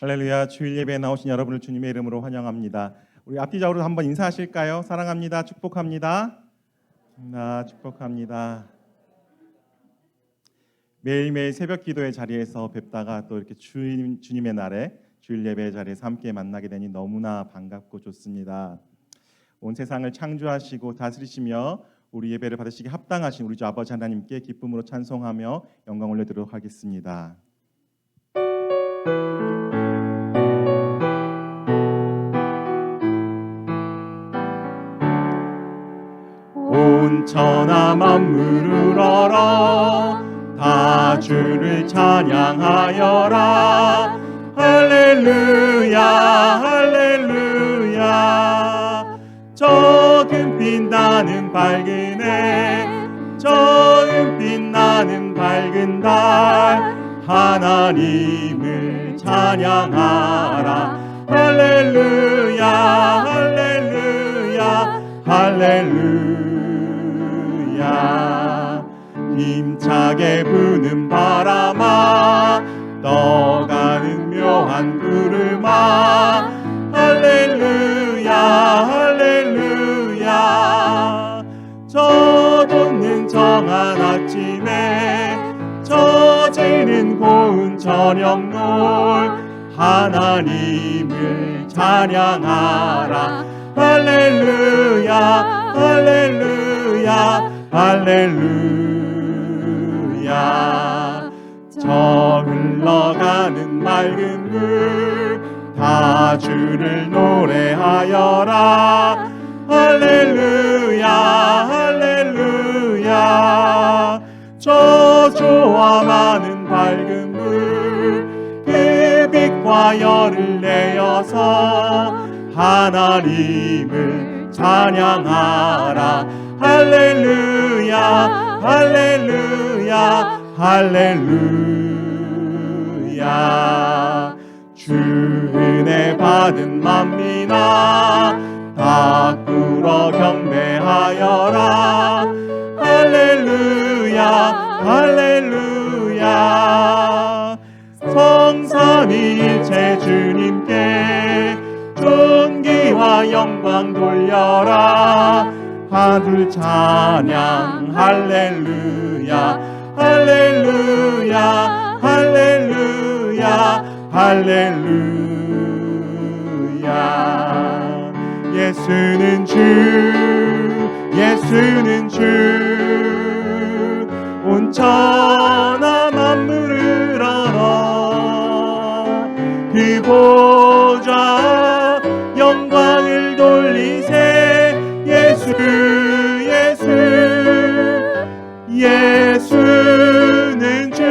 할렐루야. 주일 예배에 나오신 여러분을 주님의 이름으로 환영합니다. 우리 앞뒤적으로 한번 인사하실까요? 사랑합니다. 축복합니다. 축복합니다. 매일매일 새벽 기도의 자리에서 뵙다가 또 이렇게 주님의 날에 주일 예배의 자리에서 함께 만나게 되니 너무나 반갑고 좋습니다. 온 세상을 창조하시고 다스리시며 우리 예배를 받으시기 합당하신 우리 주 아버지 하나님께 기쁨으로 찬송하며 영광 올려드리도록 하겠습니다. 온 천하 만물을 얼어 다 주를 찬양하여라. 할렐루야 할렐루야. 저 금빛 나는 밝은 해, 저 은빛 나는 밝은 달, 하나님을 찬양하라. 할렐루야 할렐루야 할렐루야. 힘차게 부는 바람아, 떠가는 묘한 구름아, 할렐루야 할렐루야. 저 돋는 정한 아침에, 젖지는 고운 저녁노을, 하나님을 찬양하라. 할렐루야 할렐루야 할렐루야. 저 흘러가는 맑은 물, 다 주를 노래하여라. 할렐루야 할렐루야. 저 조화 많은 밝은 물, 그 빛과 열을 내어서 하나님을 찬양하라. 할렐루야 할렐루야 할렐루야. 주 은혜 받은 만민아, 다 꿇어 경배하여라. 할렐루야 할렐루야. 성삼위일체 주님께 존귀와 영광 돌려라. 하늘 찬양 할렐루야 할렐루야 할렐루야 할렐루야. 예수는 주 예수는 주, 온 천하 만물을 알아. 그 보좌 영광을 돌리세. 예수 예수 예수는 주,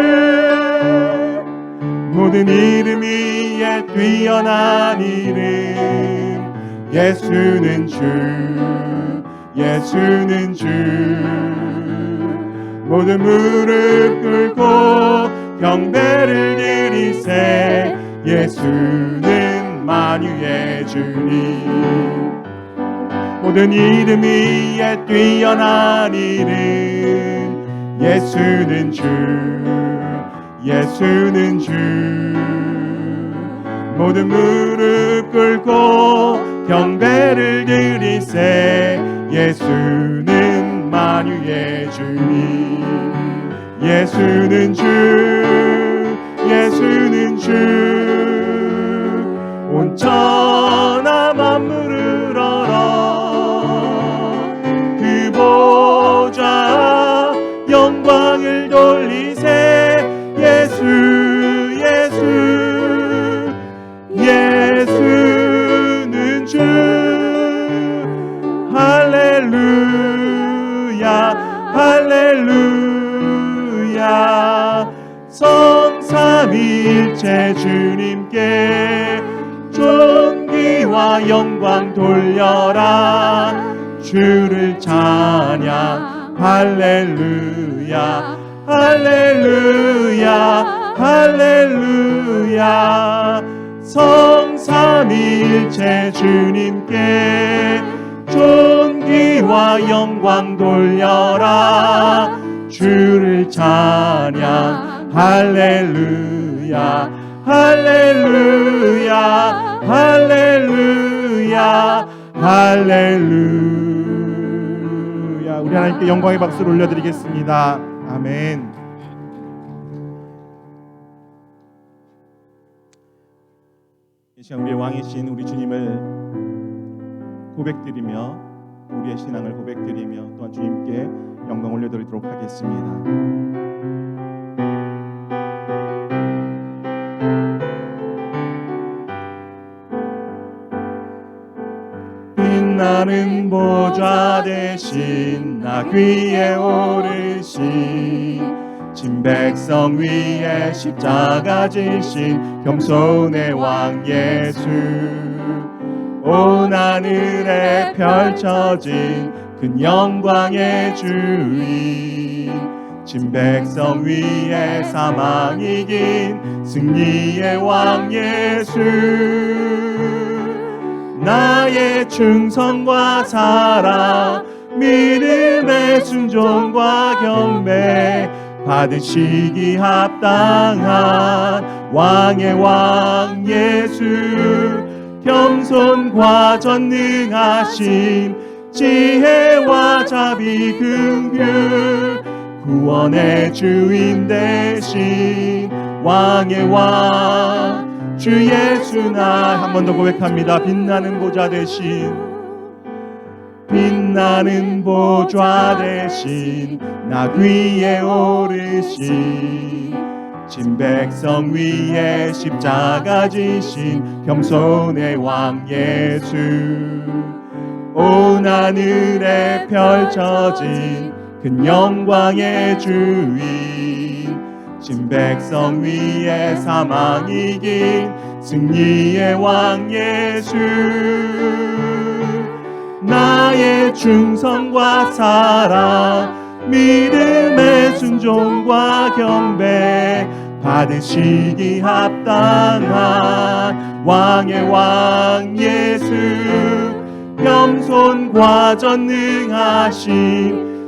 모든 이름 위에 뛰어난 이름. 예수는 주 예수는 주, 모든 무릎 꿇고 경배를 드리세. 예수는 만유의 주님. 모든 이름 위에 뛰어난 이름. 예수는 주 예수는 주, 모든 무릎 꿇고 경배를 드리세. 예수는 만유의 주님. 예수는 주 예수는 주, 온 천하 만물을 알아. 그 보좌 영광을 돌리세. 예수 예수 예수는 주. 할렐루야 할렐루야. 성삼위일체 주님께 존귀와 영광 돌려라. 주를 찬양 할렐루야 할렐루야 할렐루야. 성삼위일체 주님께 존귀와 영광 돌려라. 주를 찬양 할렐루야 할렐루야 할렐루야 할렐루야. 우리 하나님께 영광의 박수를 올려드리겠습니다. 아멘. 이 시간 우리의 왕이신 우리 주님을 고백드리며 우리의 신앙을 고백드리며 또한 주님께 영광 올려드리도록 하겠습니다. 빛나는 보좌 대신 나 위에 오르신 진 백성 위에 십자가 지신 겸손의 왕 예수 온 하늘에 펼쳐진 큰 영광의 주인 진 백성 위에 사망 이긴 승리의 왕 예수 나의 충성과 사랑 믿음의 순종과 경배 받으시기 합당한 왕의 왕 예수 겸손과 전능하심 지혜와 자비 긍휼 구원의 주인 되신 왕의 왕 주 예수 나 한 번 더 고백합니다. 빛나는 보좌 대신 빛나는 보좌 대신 나 위에 오르신 진 백성 위에 십자가 지신 겸손의 왕 예수 온 하늘에 펼쳐진 큰 영광의 주인 진 백성 위에 사망 이긴 승리의 왕 예수 나의 충성과 사랑 믿음의 순종과 경배 받으시기 합당한 왕의 왕 예수 겸손과 전능하심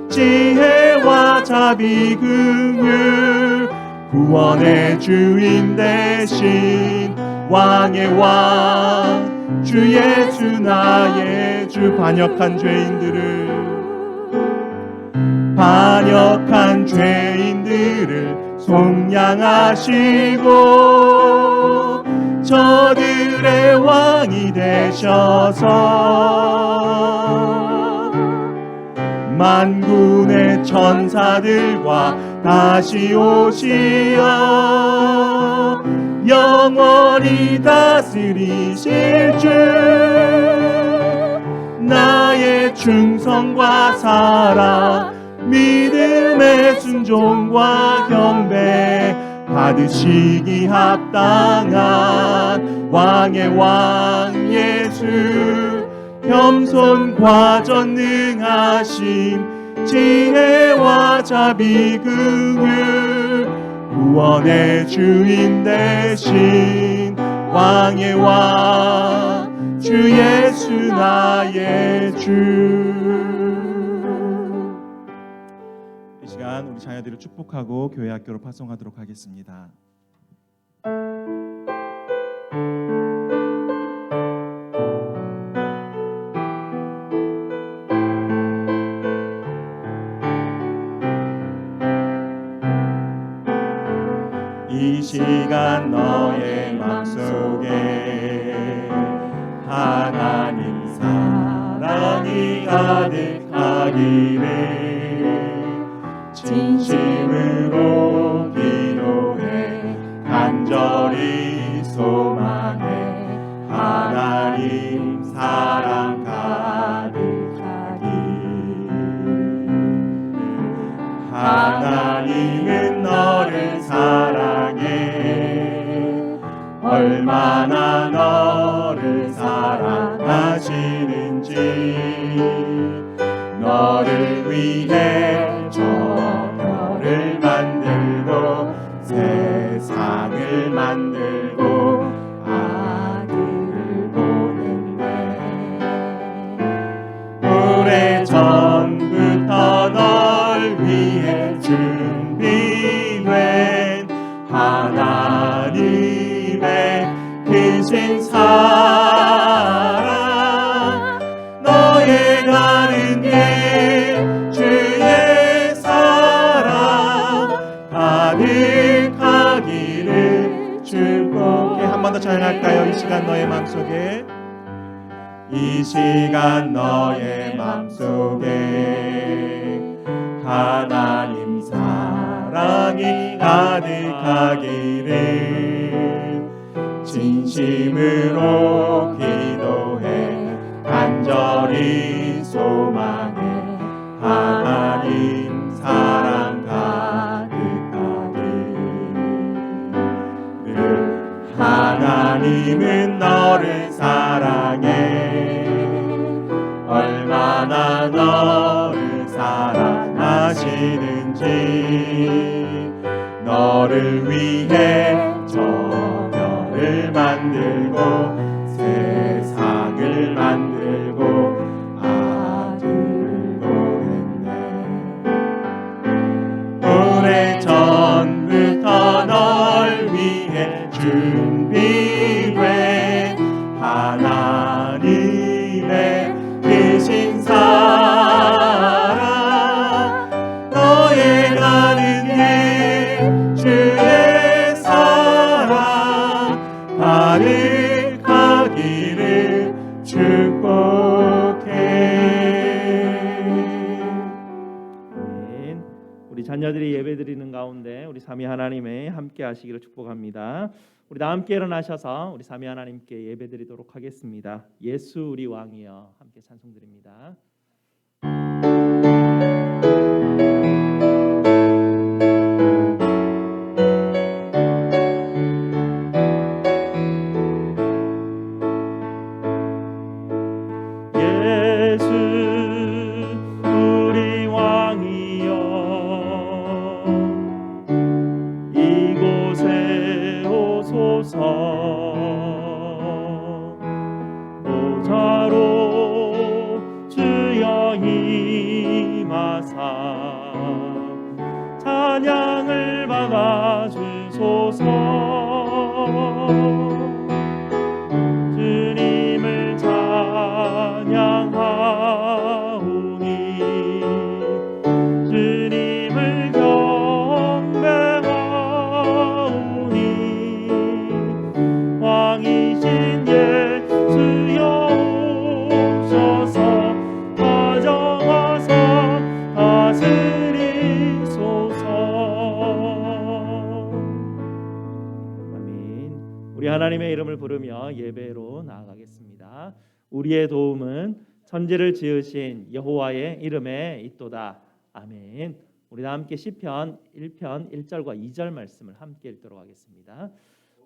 지혜와 자비 긍휼 구원의 주인 되신 왕의 왕 주 예수 나의 주 반역한 죄인들을 속량하시고 저들의 왕이 되셔서 만군의 천사들과 다시 오시어 영원히 다스리실 줄 나의 충성과 사랑 믿음의 순종과 경배 받으시기 합당한 왕의 왕 예수 겸손과 전능하심 지혜와 자비 긍휼 구원의 주인 되신 왕의 왕 주 예수 나의 주. 이 시간 우리 자녀들을 축복하고 교회 학교로 파송하도록 하겠습니다. 이 시간 너의 맘속에 하나님 사랑이 가득하기를 진심으로 기도해 간절히 소망해 하나님 사랑 가득하기를 하나님은 너를 사랑해 얼마나 너를 사랑하시는지 너를 위해 저 별을 만들고 세상을 만들고 아들을 보냈네 오래전부터 널 위해 준비된 하나님의 찬양할까요? 이 시간 너의 마음속에, 이 시간 너의 마음속에 하나님 사랑이 가득하기를 진심으로 기도해 간절히 소망해 하나님 사랑 가득하기를. 하나님은 너를 사랑해 얼마나 너를 사랑하시는지 너를 위해 저 별을 만들고 세상을 만들고 아들을 보냈네. 오래전부터 널 위해 준비된 하나님의 크신 사랑 너의 가는 길 주의 사랑 가득하기를 축복해. 아멘. 우리 자녀들이 예배드리는 가운데 우리 삼위 하나님의 함께 하시기를 축복합니다. 우리 다 함께 일어나셔서 우리 삼위 하나님께 예배드리도록 하겠습니다. 예수 우리 왕이여 함께 찬송드립니다. 예수 우리 왕이여 이곳에 오소서. 보좌로 주여 임하사 찬양을 받아주소서. 주님을 찬양하오니 주님을 경배하오니 왕이신 예수여 오셔서 다정하사 다스리소서. 아멘. 우리 하나님의 이름을 부르며 예배로 나아가겠습니다. 우리의 도움은 천지를 지으신 여호와의 이름에 있도다. 아멘. 우리 다 함께 시편 1편 1절과 2절 말씀을 함께 읽도록 하겠습니다.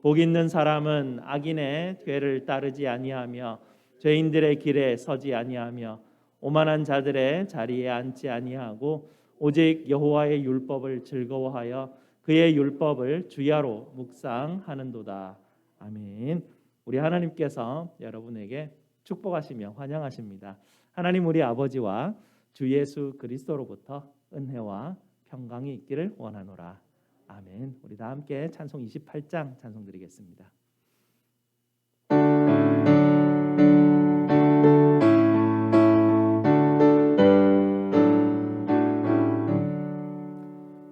복 있는 사람은 악인의 궤를 따르지 아니하며 죄인들의 길에 서지 아니하며 오만한 자들의 자리에 앉지 아니하고 오직 여호와의 율법을 즐거워하여 그의 율법을 주야로 묵상하는도다. 아멘. 우리 하나님께서 여러분에게 축복하시며 환영하십니다. 하나님 우리 아버지와 주 예수 그리스도로부터 은혜와 평강이 있기를 원하노라. 아멘. 우리 다 함께 찬송 28장 찬송 드리겠습니다.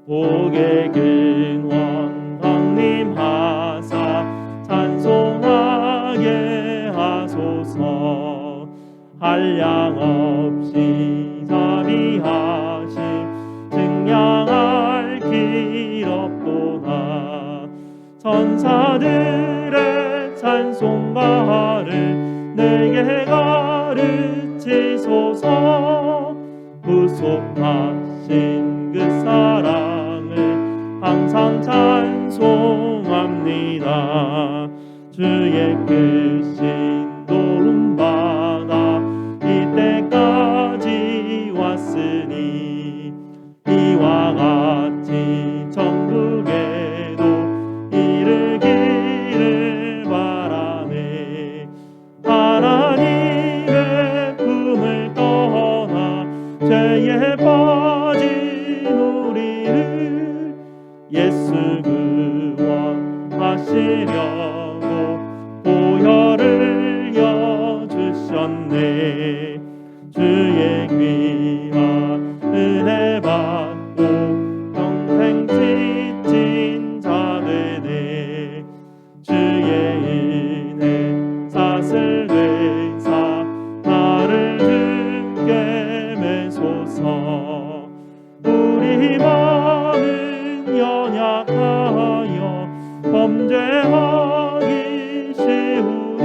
복의 근원 강림하사 찬송하게 하소서. 한량 없이 자비하심 증량할 길 없도다. 천사들의 찬송가를 내게 가르치소서. 구속하신 그 사랑을 항상 찬송합니다. 주의 크신 도움받아 이때까지 왔으니 이와 같이 천국에도 이르기를 바라네. 하나님의 품을 떠나 죄에 빠진 우리를 예수 구원하시려고 보혈 나를 외사 나를 듣게 매소서. 우리 마음은 연약하여 범죄하기 쉬우니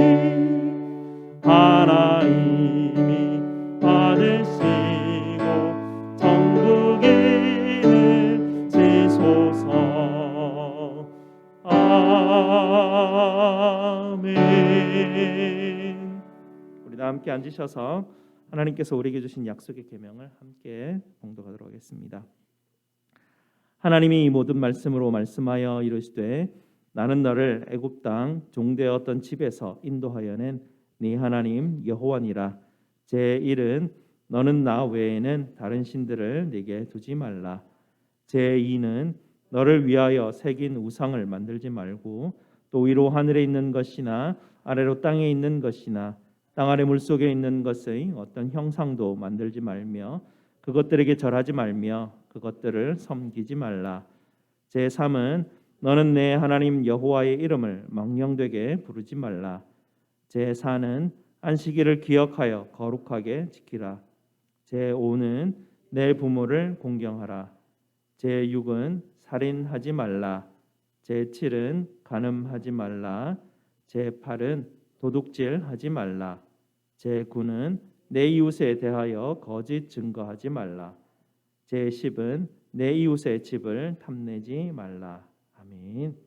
하나님이 받으시고 천국인을 지소서. 아멘. 우리 다 함께 앉으셔서 하나님께서 우리에게 주신 약속의 계명을 함께 봉독하도록 하겠습니다. 하나님이 이 모든 말씀으로 말씀하여 이르시되 나는 너를 애굽 땅 종되었던 집에서 인도하여 낸 네 하나님 여호와니라. 제1은 너는 나 외에는 다른 신들을 네게 두지 말라. 제2는 너를 위하여 새긴 우상을 만들지 말고 또 위로 하늘에 있는 것이나 아래로 땅에 있는 것이나 땅 아래 물속에 있는 것의 어떤 형상도 만들지 말며 그것들에게 절하지 말며 그것들을 섬기지 말라. 제3은 너는 내 하나님 여호와의 이름을 망령되게 부르지 말라. 제4는 안식일을 기억하여 거룩하게 지키라. 제5는 내 부모를 공경하라. 제6은 살인하지 말라. 제7은 간음하지 말라. 제8은 도둑질하지 말라. 제9는 내 이웃에 대하여 거짓 증거하지 말라. 제10은 내 이웃의 집을 탐내지 말라. 아멘.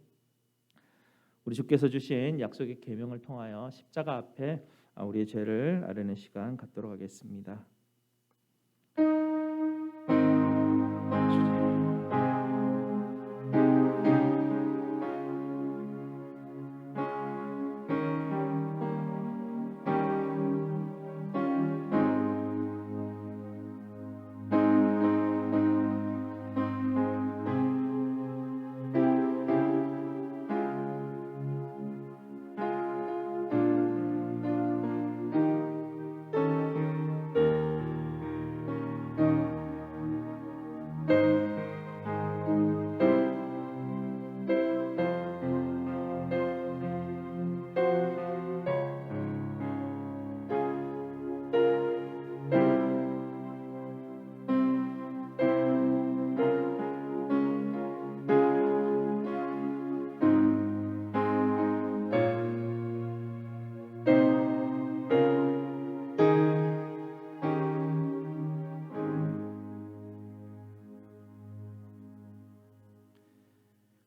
우리 주께서 주신 약속의 계명을 통하여 십자가 앞에 우리의 죄를 아뢰는 시간 갖도록 하겠습니다.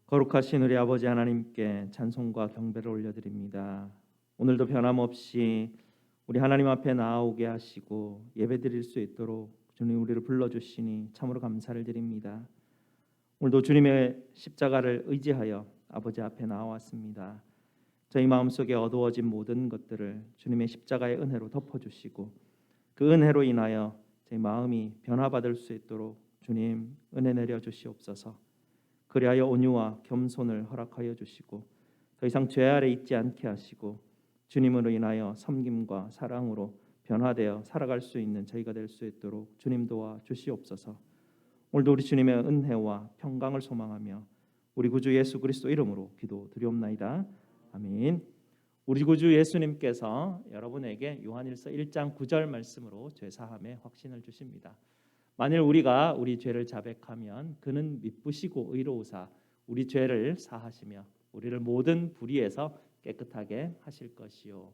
거룩하신 우리 아버지 하나님께 찬송과 경배를 올려드립니다. 오늘도 변함없이 우리 하나님 앞에 나아오게 하시고 예배드릴 수 있도록 주님 우리를 불러주시니 참으로 감사를 드립니다. 오늘도 주님의 십자가를 의지하여 아버지 앞에 나왔습니다. 저희 마음속에 어두워진 모든 것들을 주님의 십자가의 은혜로 덮어주시고 그 은혜로 인하여 제 마음이 변화받을 수 있도록 주님 은혜 내려 주시옵소서. 그리하여 온유와 겸손을 허락하여 주시고 더 이상 죄 아래 있지 않게 하시고 주님으로 인하여 섬김과 사랑으로 변화되어 살아갈 수 있는 저희가 될 수 있도록 주님 도와 주시옵소서. 오늘도 우리 주님의 은혜와 평강을 소망하며 우리 구주 예수 그리스도 이름으로 기도드리옵나이다. 아멘. 우리 구주 예수님께서 여러분에게 요한일서 1장 9절 말씀으로 죄사함의 확신을 주십니다. 만일 우리가 우리 죄를 자백하면 그는 미쁘시고 의로우사 우리 죄를 사하시며 우리를 모든 불의에서 깨끗하게 하실 것이요.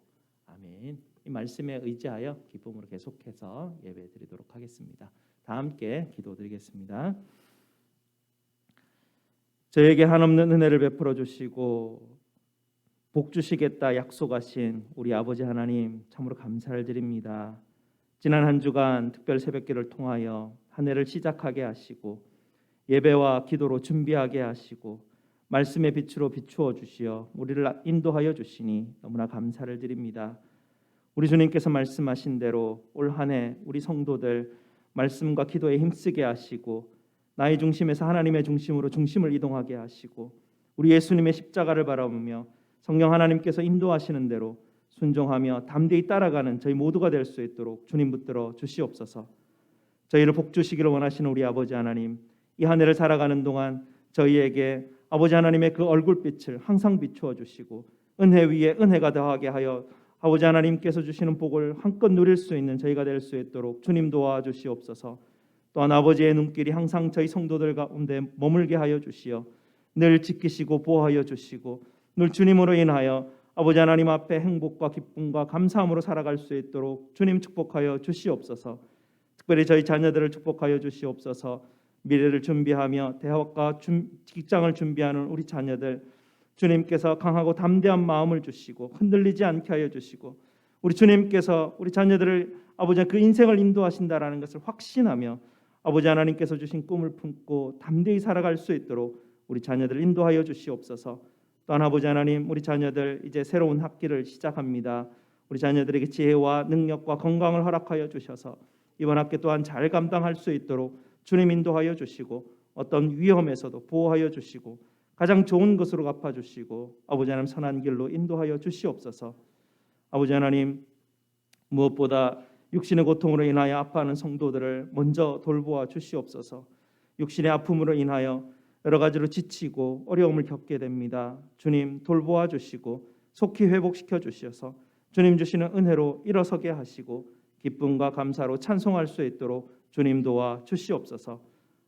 아멘. 이 말씀에 의지하여 기쁨으로 계속해서 예배드리도록 하겠습니다. 다 함께 기도드리겠습니다. 저에게 한없는 은혜를 베풀어 주시고 복 주시겠다 약속하신 우리 아버지 하나님 참으로 감사를 드립니다. 지난 한 주간 특별 새벽기를 통하여 한 해를 시작하게 하시고 예배와 기도로 준비하게 하시고 말씀의 빛으로 비추어 주시어 우리를 인도하여 주시니 너무나 감사를 드립니다. 우리 주님께서 말씀하신 대로 올 한 해 우리 성도들 말씀과 기도에 힘쓰게 하시고 나의 중심에서 하나님의 중심으로 중심을 이동하게 하시고 우리 예수님의 십자가를 바라보며 성령 하나님께서 인도하시는 대로 순종하며 담대히 따라가는 저희 모두가 될 수 있도록 주님 붙들어 주시옵소서. 저희를 복 주시기를 원하시는 우리 아버지 하나님, 이 한 해를 살아가는 동안 저희에게 아버지 하나님의 그 얼굴빛을 항상 비추어 주시고 은혜 위에 은혜가 더하게 하여 아버지 하나님께서 주시는 복을 한껏 누릴 수 있는 저희가 될 수 있도록 주님 도와주시옵소서. 또한 아버지의 눈길이 항상 저희 성도들 가운데 머물게 하여 주시어 늘 지키시고 보호하여 주시고 늘 주님으로 인하여 아버지 하나님 앞에 행복과 기쁨과 감사함으로 살아갈 수 있도록 주님 축복하여 주시옵소서. 특별히 저희 자녀들을 축복하여 주시옵소서. 미래를 준비하며 대학과 직장을 준비하는 우리 자녀들 주님께서 강하고 담대한 마음을 주시고 흔들리지 않게 하여 주시고 우리 주님께서 우리 자녀들을 아버지 그 인생을 인도하신다라는 것을 확신하며 아버지 하나님께서 주신 꿈을 품고 담대히 살아갈 수 있도록 우리 자녀들을 인도하여 주시옵소서. 또한 아버지 하나님 우리 자녀들 이제 새로운 학기를 시작합니다. 우리 자녀들에게 지혜와 능력과 건강을 허락하여 주셔서 이번 학기 또한 잘 감당할 수 있도록 주님 인도하여 주시고 어떤 위험에서도 보호하여 주시고 가장 좋은 것으로 갚아주시고 아버지 하나님 선한 길로 인도하여 주시옵소서. 아버지 하나님 무엇보다 육신의 고통으로 인하여 아파하는 성도들을 먼저 돌보아 주시옵소서. 육신의 아픔으로 인하여 여러 가지로 지치고 어려움을 겪게 됩니다. 주님 돌보아 주시고 속히 회복시켜 주셔서 주님 주시는 은혜로 일어서게 하시고 기쁨과 감사로 찬송할 수 있도록 주님 도와 주시옵소서.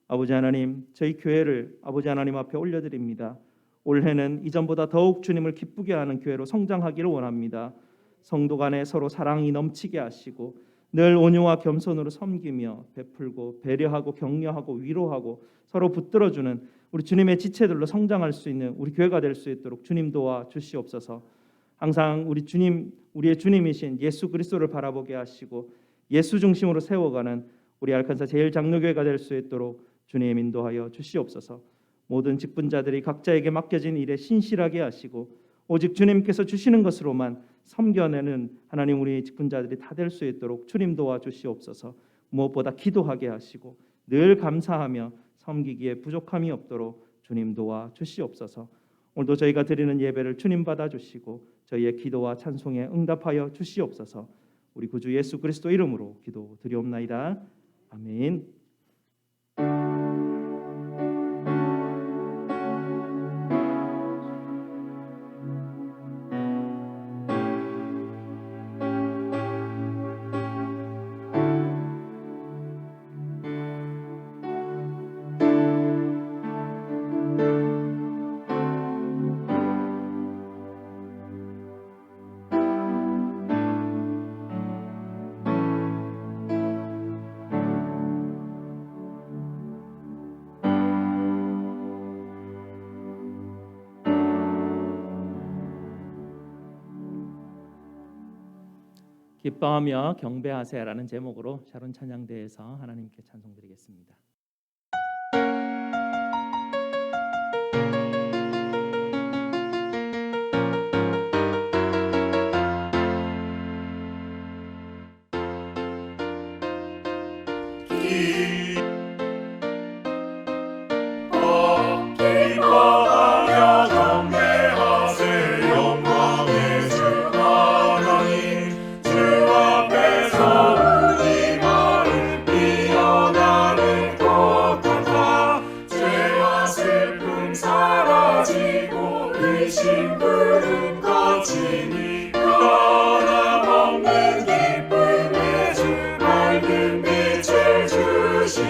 아버지 하나님 저희 교회를 아버지 하나님 앞에 올려드립니다. 올해는 이전보다 더욱 주님을 기쁘게 하는 교회로 성장하기를 원합니다. 성도 간에 서로 사랑이 넘치게 하시고 늘 온유와 겸손으로 섬기며 베풀고 배려하고 격려하고 위로하고 서로 붙들어주는 우리 주님의 지체들로 성장할 수 있는 우리 교회가 될 수 있도록 주님 도와 주시옵소서. 항상 우리 주님 우리의 주님이신 예수 그리스도를 바라보게 하시고 예수 중심으로 세워가는 우리 알칸사 제일장로교회가 될 수 있도록 주님 인도하여 주시옵소서. 모든 직분자들이 각자에게 맡겨진 일에 신실하게 하시고 오직 주님께서 주시는 것으로만 섬겨내는 하나님 우리 직분자들이 다 될 수 있도록 주님 도와 주시옵소서. 무엇보다 기도하게 하시고 늘 감사하며 섬기기에 부족함이 없도록 주님 도와 주시옵소서. 오늘도 저희가 드리는 예배를 주님 받아주시고 저희의 기도와 찬송에 응답하여 주시옵소서. 우리 구주 예수 그리스도 이름으로 기도드리옵나이다. 아멘. 기뻐하며 경배하세요라는 제목으로 샤론 찬양대에서 하나님께 찬송드리겠습니다. 기뻐하며 경배하세 영광의 주 하나님 주 앞에서 우리 마음 피어나는 꽃 같아 죄와 슬픔 사라지고 의심 부름 거치니 변함없는 기쁨의 주 밝은 빛을 주시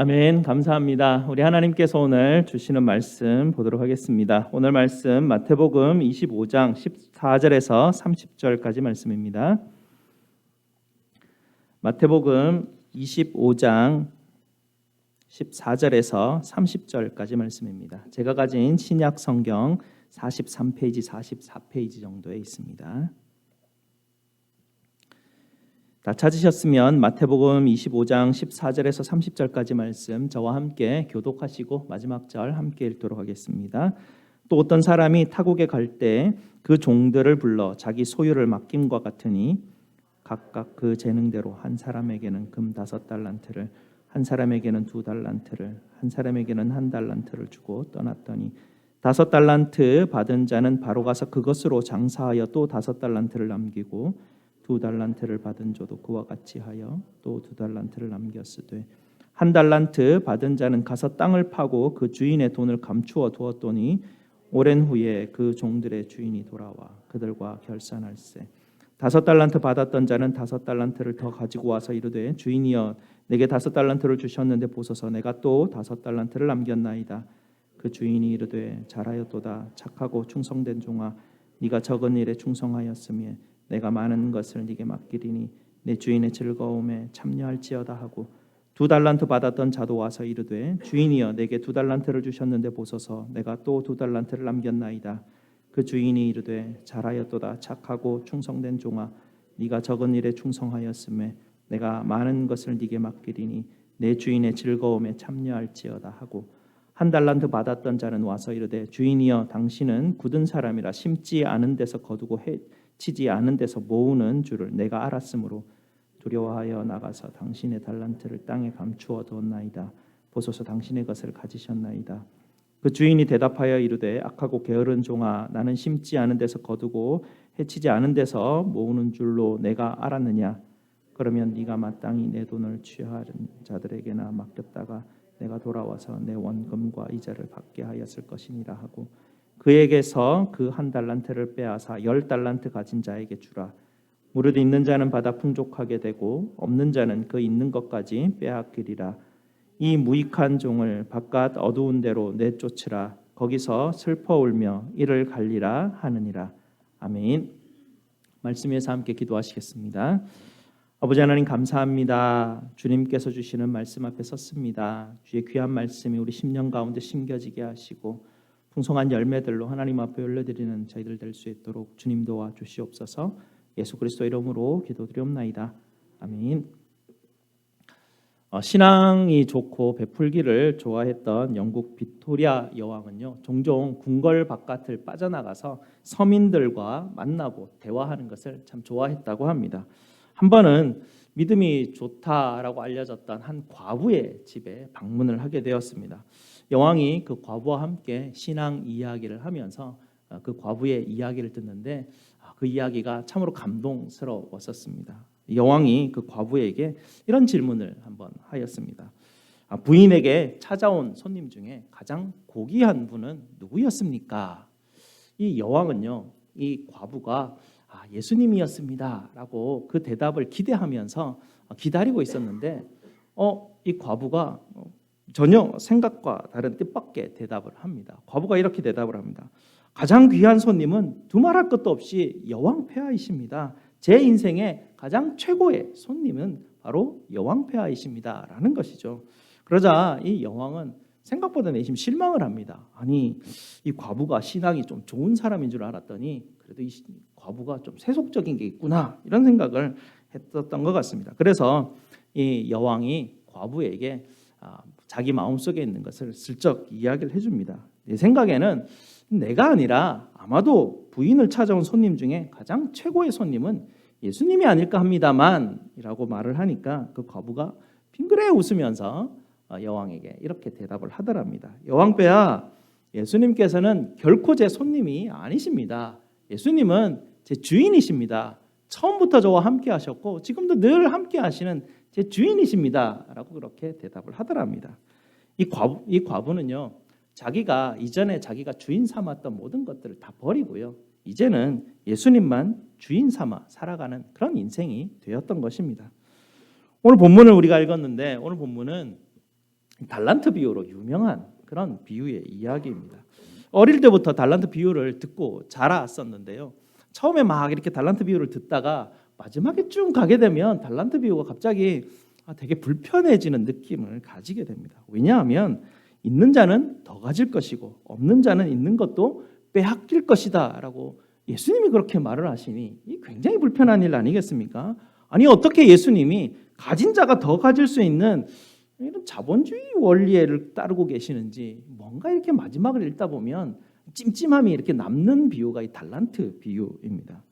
아멘. 감사합니다. 우리 하나님께서 오늘 주시는 말씀 보도록 하겠습니다. 오늘 말씀 마태복음 25장 14절에서 30절까지 말씀입니다. 마태복음 25장 14절에서 30절까지 말씀입니다. 제가 가진 신약 성경 43페이지, 44페이지 정도에 있습니다. 다 찾으셨으면 마태복음 25장 14절에서 30절까지 말씀 저와 함께 교독하시고 마지막 절 함께 읽도록 하겠습니다. 또 어떤 사람이 타국에 갈 때 그 종들을 불러 자기 소유를 맡김과 같으니 각각 그 재능대로 한 사람에게는 금 5달란트를, 한 사람에게는 2달란트를, 한 사람에게는 1달란트를 주고 떠났더니 5달란트 받은 자는 바로 가서 그것으로 장사하여 또 5달란트를 남기고 2달란트를 받은 자도 그와 같이 하여 또 2달란트를 남겼으되 1달란트 받은 자는 가서 땅을 파고 그 주인의 돈을 감추어 두었더니 오랜 후에 그 종들의 주인이 돌아와 그들과 결산할세. 5달란트 받았던 자는 5달란트를 더 가지고 와서 이르되 주인이여 내게 5달란트를 주셨는데 보소서 내가 또 5달란트를 남겼나이다. 그 주인이 이르되 잘하였도다 착하고 충성된 종아 네가 적은 일에 충성하였으며 내가 많은 것을 네게 맡기리니 내 주인의 즐거움에 참여할지어다 하고 2달란트 받았던 자도 와서 이르되 주인이여 내게 2달란트를 주셨는데 보소서 내가 또 2달란트를 남겼나이다. 그 주인이 이르되 잘하였도다 착하고 충성된 종아 네가 적은 일에 충성하였음에 내가 많은 것을 네게 맡기리니 내 주인의 즐거움에 참여할지어다 하고 1달란트 받았던 자는 와서 이르되 주인이여 당신은 굳은 사람이라 심지 않은 데서 거두고 해치지 않은 데서 모으는 줄을 내가 알았으므로 두려워하여 나가서 당신의 달란트를 땅에 감추어 두었나이다. 보소서 당신의 것을 가지셨나이다. 그 주인이 대답하여 이르되 악하고 게으른 종아 나는 심지 않은 데서 거두고 해치지 않은 데서 모으는 줄로 내가 알았느냐. 그러면 네가 마땅히 내 돈을 취하는 자들에게나 맡겼다가 내가 돌아와서 내 원금과 이자를 받게 하였을 것이니라 하고 그에게서 그 1달란트를 빼앗아 10달란트 가진 자에게 주라. 무릇 있는 자는 받아 풍족하게 되고 없는 자는 그 있는 것까지 빼앗기리라. 이 무익한 종을 바깥 어두운 데로 내쫓으라. 거기서 슬퍼 울며 이를 갈리라 하느니라. 아멘. 말씀 위에서 함께 기도하시겠습니다. 아버지 하나님 감사합니다. 주님께서 주시는 말씀 앞에 섰습니다. 주의 귀한 말씀이 우리 심령 가운데 심겨지게 하시고 풍성한 열매들로 하나님 앞에 올려드리는 저희들 될 수 있도록 주님 도와주시옵소서. 예수 그리스도 이름으로 기도드리옵나이다. 아멘. 신앙이 좋고 베풀기를 좋아했던 영국 빅토리아 여왕은요 종종 궁궐 바깥을 빠져나가서 서민들과 만나고 대화하는 것을 참 좋아했다고 합니다. 한 번은 믿음이 좋다라고 알려졌던 한 과부의 집에 방문을 하게 되었습니다. 여왕이 그 과부와 함께 신앙 이야기를 하면서 그 과부의 이야기를 듣는데 그 이야기가 참으로 감동스러웠었습니다. 여왕이 그 과부에게 이런 질문을 한번 하였습니다. 부인에게 찾아온 손님 중에 가장 고귀한 분은 누구였습니까? 이 여왕은요, 이 과부가 예수님이었습니다라고 그 대답을 기대하면서 기다리고 있었는데, 이 과부가 전혀 생각과 다른 뜻밖의 대답을 합니다. 과부가 이렇게 대답을 합니다. 가장 귀한 손님은 두말할 것도 없이 여왕 폐하이십니다. 제 인생의 가장 최고의 손님은 바로 여왕 폐하이십니다. 라는 것이죠. 그러자 이 여왕은 생각보다 내심 실망을 합니다. 아니 이 과부가 신앙이 좀 좋은 사람인 줄 알았더니 그래도 이 과부가 좀 세속적인 게 있구나 이런 생각을 했었던 것 같습니다. 그래서 이 여왕이 과부에게 자기 마음속에 있는 것을 슬쩍 이야기를 해줍니다. 내 생각에는 내가 아니라 아마도 부인을 찾아온 손님 중에 가장 최고의 손님은 예수님이 아닐까 합니다만 이라고 말을 하니까 그 과부가 빙그레 웃으면서 여왕에게 이렇게 대답을 하더랍니다. 여왕폐하, 예수님께서는 결코 제 손님이 아니십니다. 예수님은 제 주인이십니다. 처음부터 저와 함께 하셨고 지금도 늘 함께 하시는 제 주인이십니다. 라고 그렇게 대답을 하더랍니다. 이 과부는요, 자기가 이전에 자기가 주인 삼았던 모든 것들을 다 버리고요, 이제는 예수님만 주인 삼아 살아가는 그런 인생이 되었던 것입니다. 오늘 본문을 우리가 읽었는데 오늘 본문은 달란트 비유로 유명한 그런 비유의 이야기입니다. 어릴 때부터 달란트 비유를 듣고 자랐었는데요. 처음에 막 이렇게 달란트 비유를 듣다가 마지막에 쭉 가게 되면 달란트 비유가 갑자기 되게 불편해지는 느낌을 가지게 됩니다. 왜냐하면 있는 자는 더 가질 것이고 없는 자는 있는 것도 빼앗길 것이다라고 예수님이 그렇게 말을 하시니 이 굉장히 불편한 일 아니겠습니까? 아니 어떻게 예수님이 가진 자가 더 가질 수 있는 이런 자본주의 원리를 따르고 계시는지 뭔가 이렇게 마지막을 읽다 보면 찜찜함이 이렇게 남는 비유가 이 달란트 비유입니다.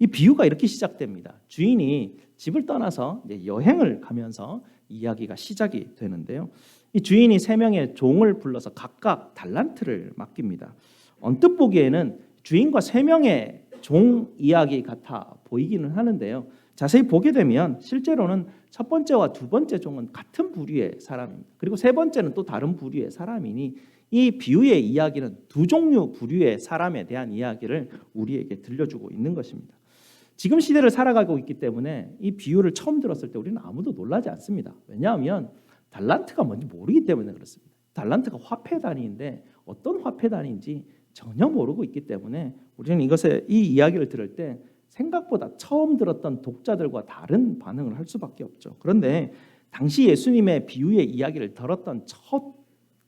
이 비유가 이렇게 시작됩니다. 주인이 집을 떠나서 이제 여행을 가면서 이야기가 시작이 되는데요. 이 주인이 3명의 종을 불러서 각각 달란트를 맡깁니다. 언뜻 보기에는 주인과 3명의 종 이야기 같아 보이기는 하는데요. 자세히 보게 되면 실제로는 첫 번째와 두 번째 종은 같은 부류의 사람입니다. 그리고 세 번째는 또 다른 부류의 사람이니 이 비유의 이야기는 두 종류 부류의 사람에 대한 이야기를 우리에게 들려주고 있는 것입니다. 지금 시대를 살아가고 있기 때문에 이 비유를 처음 들었을 때 우리는 아무도 놀라지 않습니다. 왜냐하면 달란트가 뭔지 모르기 때문에 그렇습니다. 달란트가 화폐 단위인데 어떤 화폐 단위인지 전혀 모르고 있기 때문에 우리는 이 이야기를 들을 때 생각보다 처음 들었던 독자들과 다른 반응을 할 수밖에 없죠. 그런데 당시 예수님의 비유의 이야기를 들었던 첫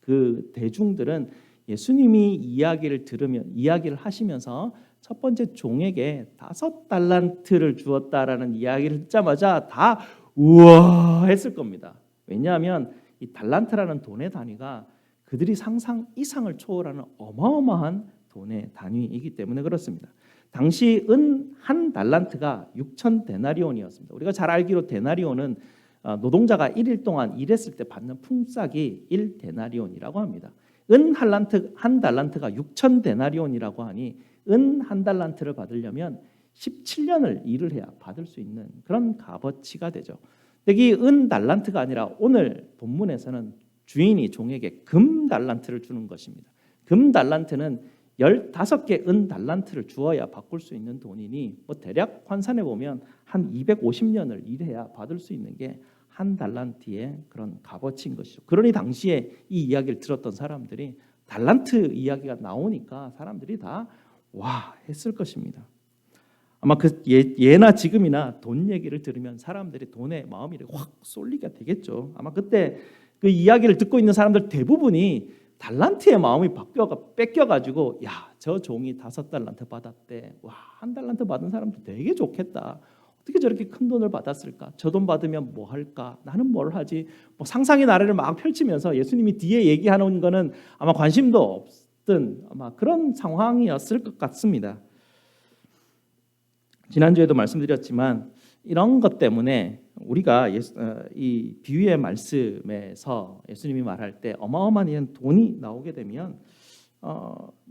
그 대중들은 예수님이 이야기를 하시면서 첫 번째 종에게 5달란트를 주었다라는 이야기를 듣자마자 다 우와 했을 겁니다. 왜냐하면 이 달란트라는 돈의 단위가 그들이 상상 이상을 초월하는 어마어마한 돈의 단위이기 때문에 그렇습니다. 당시 은 한 달란트가 6,000데나리온이었습니다. 우리가 잘 알기로 데나리온은 노동자가 1일 동안 일했을 때 받는 품삯이 1데나리온이라고 합니다. 은 한 달란트가 6,000데나리온이라고 하니 은 한 달란트를 받으려면 17년을 일을 해야 받을 수 있는 그런 값어치가 되죠. 여기 은 달란트가 아니라 오늘 본문에서는 주인이 종에게 금 달란트를 주는 것입니다. 금 달란트는 15개 은 달란트를 주어야 바꿀 수 있는 돈이니 대략 환산해 보면 한 250년을 일해야 받을 수 있는 게 한 달란트의 그런 값어치인 것이죠. 그러니 당시에 이 이야기를 들었던 사람들이 달란트 이야기가 나오니까 사람들이 다 와 했을 것입니다. 아마 그 예나 지금이나 돈 얘기를 들으면 사람들이 돈에 마음이 확 쏠리게 되겠죠. 아마 그때 그 이야기를 듣고 있는 사람들 대부분이 달란트의 마음이 뺏겨가지고 저 종이 5달란트 받았대. 와, 1달란트 받은 사람도 되게 좋겠다. 어떻게 저렇게 큰 돈을 받았을까? 저 돈 받으면 뭐 할까? 나는 뭘 하지? 상상의 나래를 막 펼치면서 예수님이 뒤에 얘기하는 거는 아마 관심도 없던 아마 그런 상황이었을 것 같습니다. 지난주에도 말씀드렸지만 이런 것 때문에 우리가 이 비유의 말씀에서 예수님이 말할 때 어마어마한 이런 돈이 나오게 되면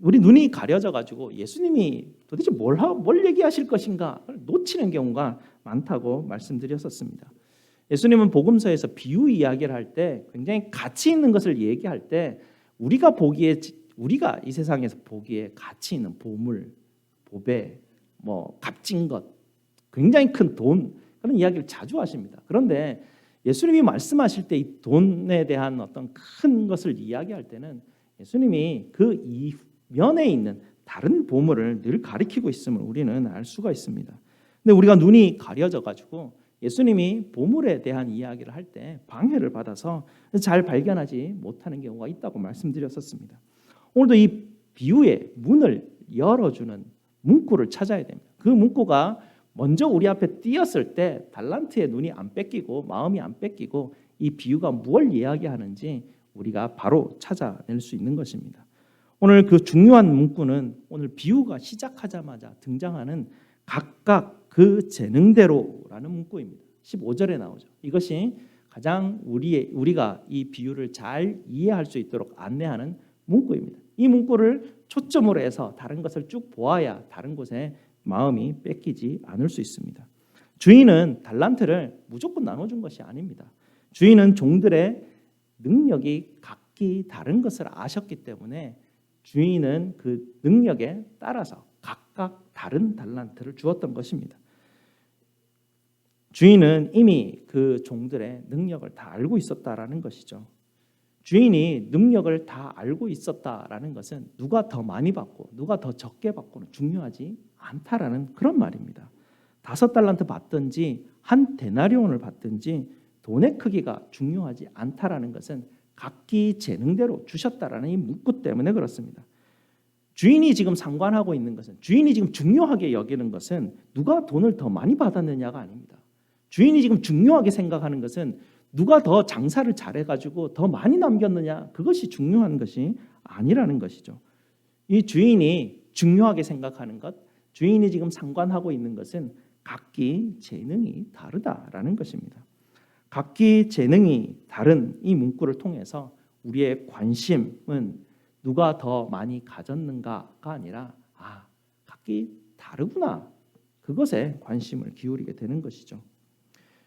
우리 눈이 가려져 가지고 예수님이 도대체 뭘 얘기하실 것인가 놓치는 경우가 많다고 말씀드렸었습니다. 예수님은 복음서에서 비유 이야기를 할 때 굉장히 가치 있는 것을 얘기할 때 우리가 이 세상에서 보기에 가치 있는 보물, 보배, 값진 것, 굉장히 큰 돈 그런 이야기를 자주 하십니다. 그런데 예수님이 말씀하실 때 이 돈에 대한 어떤 큰 것을 이야기할 때는 예수님이 그 이면에 있는 다른 보물을 늘 가리키고 있음을 우리는 알 수가 있습니다. 근데 우리가 눈이 가려져 가지고 예수님이 보물에 대한 이야기를 할 때 방해를 받아서 잘 발견하지 못하는 경우가 있다고 말씀드렸었습니다. 오늘도 이 비유의 문을 열어주는 문구를 찾아야 됩니다. 그 문구가 먼저 우리 앞에 띄었을 때 달란트의 눈이 안 뺏기고 마음이 안 뺏기고 이 비유가 무엇을 이야기하는지 우리가 바로 찾아낼 수 있는 것입니다. 오늘 그 중요한 문구는 오늘 비유가 시작하자마자 등장하는 각각 그 재능대로라는 문구입니다. 15절에 나오죠. 이것이 가장 우리가 이 비유를 잘 이해할 수 있도록 안내하는 문구입니다. 이 문구를 초점으로 해서 다른 것을 쭉 보아야 다른 곳에 마음이 뺏기지 않을 수 있습니다. 주인은 달란트를 무조건 나눠준 것이 아닙니다. 주인은 종들의 능력이 각기 다른 것을 아셨기 때문에 주인은 그 능력에 따라서 각각 다른 달란트를 주었던 것입니다. 주인은 이미 그 종들의 능력을 다 알고 있었다라는 것이죠. 주인이 능력을 다 알고 있었다라는 것은 누가 더 많이 받고 누가 더 적게 받고는 중요하지 않다라는 그런 말입니다. 5달란트 받든지 한 데나리온을 받든지 돈의 크기가 중요하지 않다라는 것은 각기 재능대로 주셨다라는 이 문구 때문에 그렇습니다. 주인이 지금 상관하고 있는 것은, 주인이 지금 중요하게 여기는 것은 누가 돈을 더 많이 받았느냐가 아닙니다. 주인이 지금 중요하게 생각하는 것은 누가 더 장사를 잘해가지고 더 많이 남겼느냐, 그것이 중요한 것이 아니라는 것이죠. 이 주인이 중요하게 생각하는 것, 주인이 지금 상관하고 있는 것은 각기 재능이 다르다라는 것입니다. 각기 재능이 다른 이 문구를 통해서 우리의 관심은 누가 더 많이 가졌는가가 아니라 각기 다르구나, 그것에 관심을 기울이게 되는 것이죠.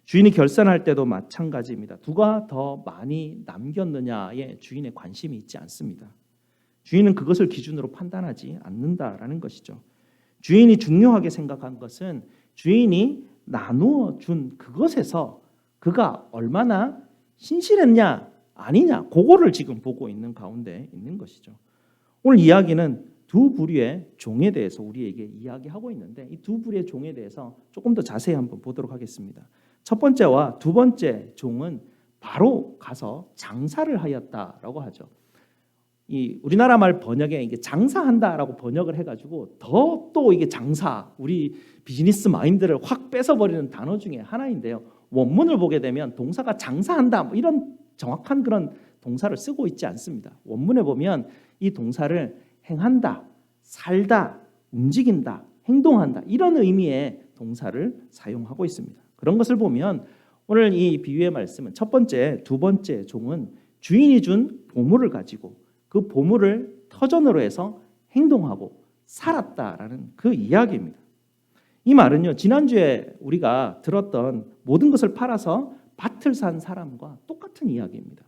주인이 결산할 때도 마찬가지입니다. 누가 더 많이 남겼느냐에 주인의 관심이 있지 않습니다. 주인은 그것을 기준으로 판단하지 않는다라는 것이죠. 주인이 중요하게 생각한 것은 주인이 나누어 준 그것에서 그가 얼마나 신실했냐 아니냐, 그거를 지금 보고 있는 가운데 있는 것이죠. 오늘 이야기는 두 부류의 종에 대해서 우리에게 이야기하고 있는데, 이 두 부류의 종에 대해서 조금 더 자세히 한번 보도록 하겠습니다. 첫 번째와 두 번째 종은 바로 가서 장사를 하였다라고 하죠. 이 우리나라 말 번역에 이게 장사한다라고 번역을 해가지고 더 또 이게 장사, 우리 비즈니스 마인드를 확 뺏어버리는 단어 중에 하나인데요. 원문을 보게 되면 동사가 장사한다 뭐 이런 정확한 그런 동사를 쓰고 있지 않습니다. 원문에 보면 이 동사를 행한다, 살다, 움직인다, 행동한다 이런 의미의 동사를 사용하고 있습니다. 그런 것을 보면 오늘 이 비유의 말씀은 첫 번째, 두 번째 종은 주인이 준 보물을 가지고 그 보물을 터전으로 해서 행동하고 살았다라는 그 이야기입니다. 이 말은요, 지난주에 우리가 들었던 모든 것을 팔아서 밭을 산 사람과 똑같은 이야기입니다.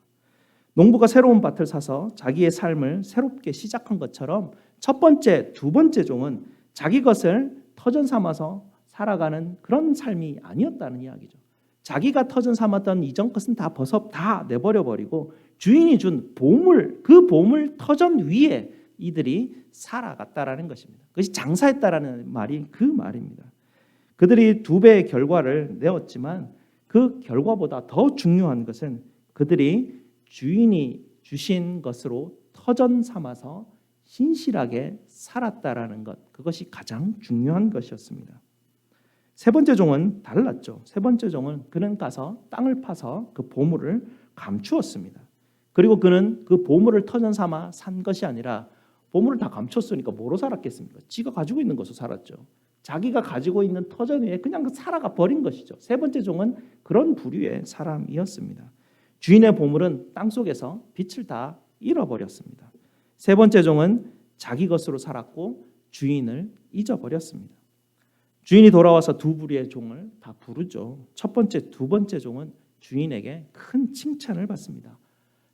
농부가 새로운 밭을 사서 자기의 삶을 새롭게 시작한 것처럼 첫 번째, 두 번째 종은 자기 것을 터전 삼아서 살아가는 그런 삶이 아니었다는 이야기죠. 자기가 터전 삼았던 이전 것은 다 내버려 버리고 주인이 준 보물, 그 보물 터전 위에 이들이 살아갔다라는 것입니다. 그것이 장사했다라는 말이 그 말입니다. 그들이 2배의 결과를 내었지만 그 결과보다 더 중요한 것은 그들이 주인이 주신 것으로 터전 삼아서 신실하게 살았다라는 것, 그것이 가장 중요한 것이었습니다. 세 번째 종은 달랐죠. 세 번째 종은 그는 가서 땅을 파서 그 보물을 감추었습니다. 그리고 그는 그 보물을 터전 삼아 산 것이 아니라 보물을 다 감췄으니까 뭐로 살았겠습니까? 지가 가지고 있는 것으로 살았죠. 자기가 가지고 있는 터전 위에 그냥 살아가 버린 것이죠. 세 번째 종은 그런 부류의 사람이었습니다. 주인의 보물은 땅속에서 빛을 다 잃어버렸습니다. 세 번째 종은 자기 것으로 살았고 주인을 잊어버렸습니다. 주인이 돌아와서 두 부류의 종을 다 부르죠. 첫 번째, 두 번째 종은 주인에게 큰 칭찬을 받습니다.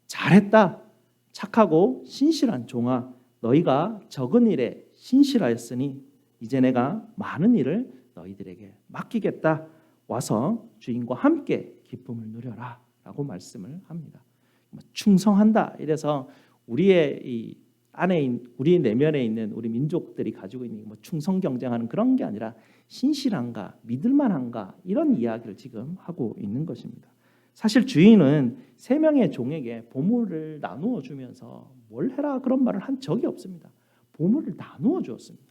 잘했다. 착하고 신실한 종아, 너희가 적은 일에 신실하였으니 이제 내가 많은 일을 너희들에게 맡기겠다. 와서 주인과 함께 기쁨을 누려라 라고 말씀을 합니다. 충성한다. 이래서 우리의 이 안에 우리 내면에 있는 우리 민족들이 가지고 있는 충성 경쟁하는 그런 게 아니라 신실한가, 믿을만한가 이런 이야기를 지금 하고 있는 것입니다. 사실 주인은 3명의 종에게 보물을 나누어 주면서 뭘 해라 그런 말을 한 적이 없습니다. 보물을 나누어 주었습니다.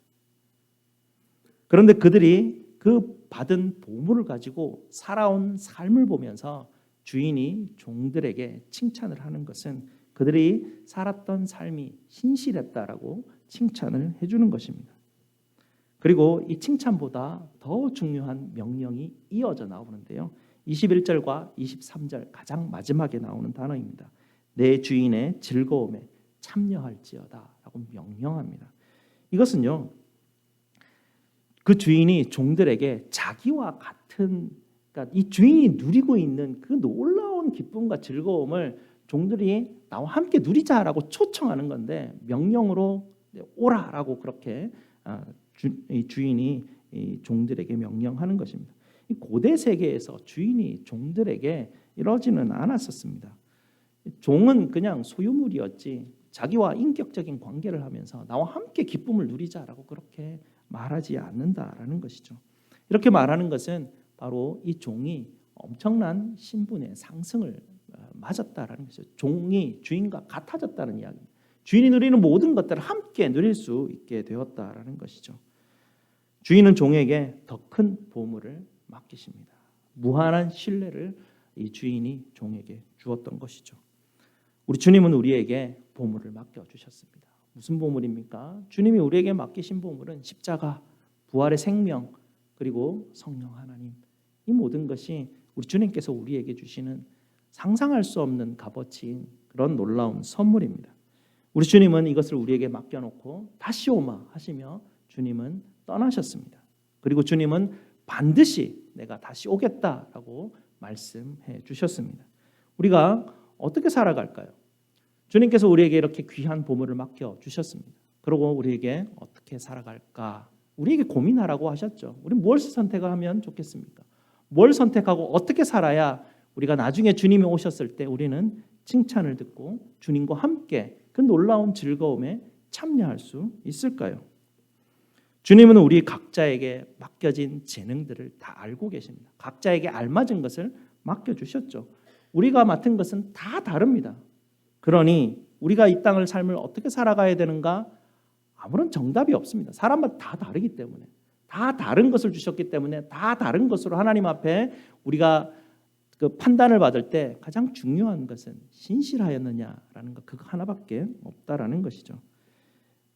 그런데 그들이 그 받은 보물을 가지고 살아온 삶을 보면서 주인이 종들에게 칭찬을 하는 것은 그들이 살았던 삶이 신실했다라고 칭찬을 해주는 것입니다. 그리고 이 칭찬보다 더 중요한 명령이 이어져 나오는데요. 21절과 23절 가장 마지막에 나오는 단어입니다. 내 주인의 즐거움에 참여할지어다 라고 명령합니다. 이것은요, 그 주인이 종들에게 자기와 같은, 그러니까 이 주인이 누리고 있는 그 놀라운 기쁨과 즐거움을 종들이 나와 함께 누리자라고 초청하는 건데, 명령으로 오라라고 그렇게 주인이 종들에게 명령하는 것입니다. 고대 세계에서 주인이 종들에게 이러지는 않았었습니다. 종은 그냥 소유물이었지 자기와 인격적인 관계를 하면서 나와 함께 기쁨을 누리자라고 그렇게 말하지 않는다라는 것이죠. 이렇게 말하는 것은 바로 이 종이 엄청난 신분의 상승을 맞았다라는 것이죠. 종이 주인과 같아졌다는 이야기입니다. 주인이 누리는 모든 것들을 함께 누릴 수 있게 되었다라는 것이죠. 주인은 종에게 더 큰 보물을 맡기십니다. 무한한 신뢰를 이 주인이 종에게 주었던 것이죠. 우리 주님은 우리에게 보물을 맡겨 주셨습니다. 무슨 보물입니까? 주님이 우리에게 맡기신 보물은 십자가, 부활의 생명, 그리고 성령 하나님. 이 모든 것이 우리 주님께서 우리에게 주시는 상상할 수 없는 값어치인 그런 놀라운 선물입니다. 우리 주님은 이것을 우리에게 맡겨놓고 다시 오마 하시며 주님은 떠나셨습니다. 그리고 주님은 반드시 내가 다시 오겠다라고 말씀해 주셨습니다. 우리가 어떻게 살아갈까요? 주님께서 우리에게 이렇게 귀한 보물을 맡겨 주셨습니다. 그리고 우리에게 어떻게 살아갈까? 우리에게 고민하라고 하셨죠. 우리 무엇을 선택하면 좋겠습니까? 뭘 선택하고 어떻게 살아야 우리가 나중에 주님이 오셨을 때 우리는 칭찬을 듣고 주님과 함께 그 놀라운 즐거움에 참여할 수 있을까요? 주님은 우리 각자에게 맡겨진 재능들을 다 알고 계십니다. 각자에게 알맞은 것을 맡겨주셨죠. 우리가 맡은 것은 다 다릅니다. 그러니 우리가 이 땅을 삶을 어떻게 살아가야 되는가? 아무런 정답이 없습니다. 사람마다 다 다르기 때문에 다 다른 것을 주셨기 때문에 다 다른 것으로 하나님 앞에 우리가 그 판단을 받을 때 가장 중요한 것은 신실하였느냐라는 것 그거 하나밖에 없다라는 것이죠.